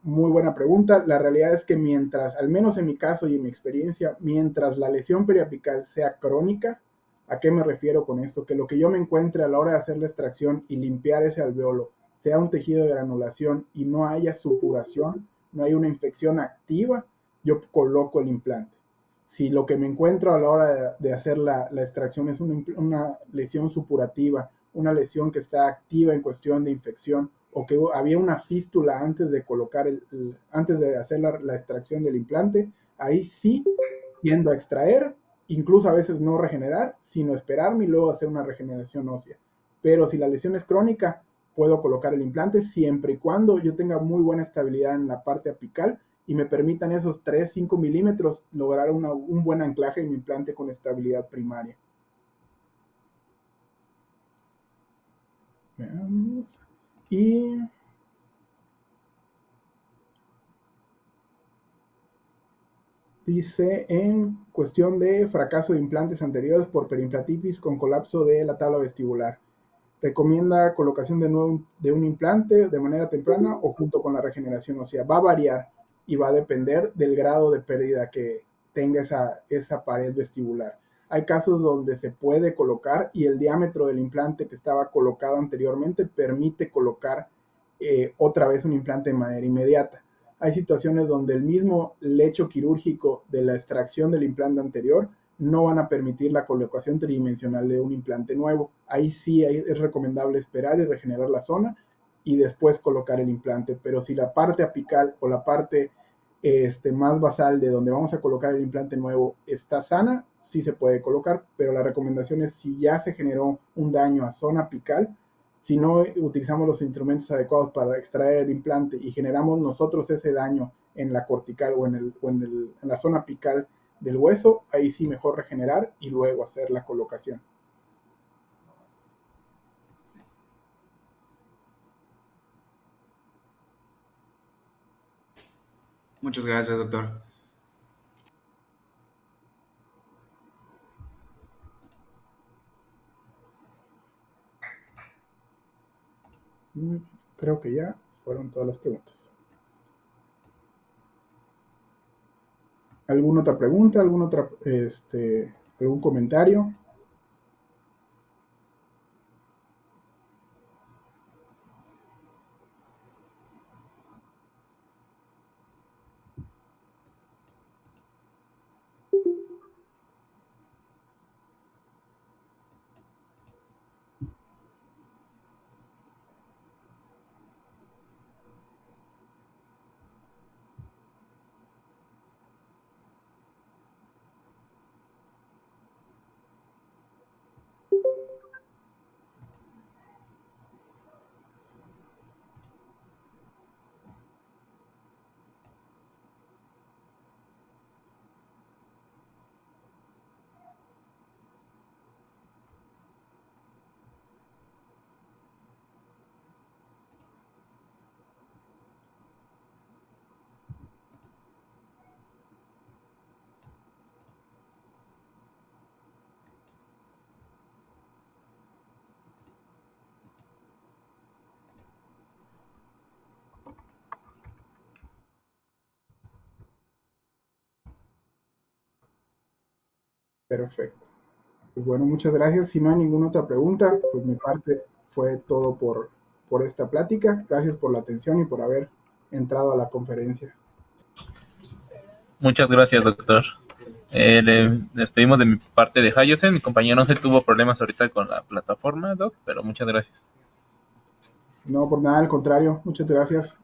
Muy buena pregunta. La realidad es que mientras, al menos en mi caso y en mi experiencia, mientras la lesión periapical sea crónica, ¿a qué me refiero con esto? Que lo que yo me encuentre a la hora de hacer la extracción y limpiar ese alveolo sea un tejido de granulación y no haya supuración, no hay una infección activa, yo coloco el implante. Si lo que me encuentro a la hora de hacer la extracción es una lesión supurativa, una lesión que está activa en cuestión de infección, o que había una fístula antes de colocar antes de hacer la extracción del implante, ahí sí tiendo a extraer, incluso a veces no regenerar, sino esperarme y luego hacer una regeneración ósea. Pero si la lesión es crónica, puedo colocar el implante siempre y cuando yo tenga muy buena estabilidad en la parte apical y me permitan esos 3-5 milímetros lograr un buen anclaje de mi implante con estabilidad primaria. Veamos. Y dice, en cuestión de fracaso de implantes anteriores por periimplantitis con colapso de la tabla vestibular, ¿recomienda colocación de un implante de manera temprana o junto con la regeneración ósea? Va a variar y va a depender del grado de pérdida que tenga esa pared vestibular. Hay casos donde se puede colocar y el diámetro del implante que estaba colocado anteriormente permite colocar otra vez un implante de manera inmediata. Hay situaciones donde el mismo lecho quirúrgico de la extracción del implante anterior no van a permitir la colocación tridimensional de un implante nuevo. Ahí sí es recomendable esperar y regenerar la zona y después colocar el implante. Pero si la parte apical o la parte más basal de donde vamos a colocar el implante nuevo está sana, sí se puede colocar, pero la recomendación es si ya se generó un daño a zona apical, si no utilizamos los instrumentos adecuados para extraer el implante y generamos nosotros ese daño en la cortical o en la zona apical del hueso, ahí sí mejor regenerar y luego hacer la colocación. Muchas gracias, doctor. Creo que ya fueron todas las preguntas. ¿Alguna otra pregunta? ¿Algún comentario? Perfecto. Pues bueno, muchas gracias. Si no hay ninguna otra pregunta, pues mi parte fue todo por esta plática. Gracias por la atención y por haber entrado a la conferencia. Muchas gracias, doctor. Le despedimos de mi parte de Hayosen. Mi compañero no se tuvo problemas ahorita con la plataforma, doc, pero muchas gracias. No, por nada, al contrario. Muchas gracias.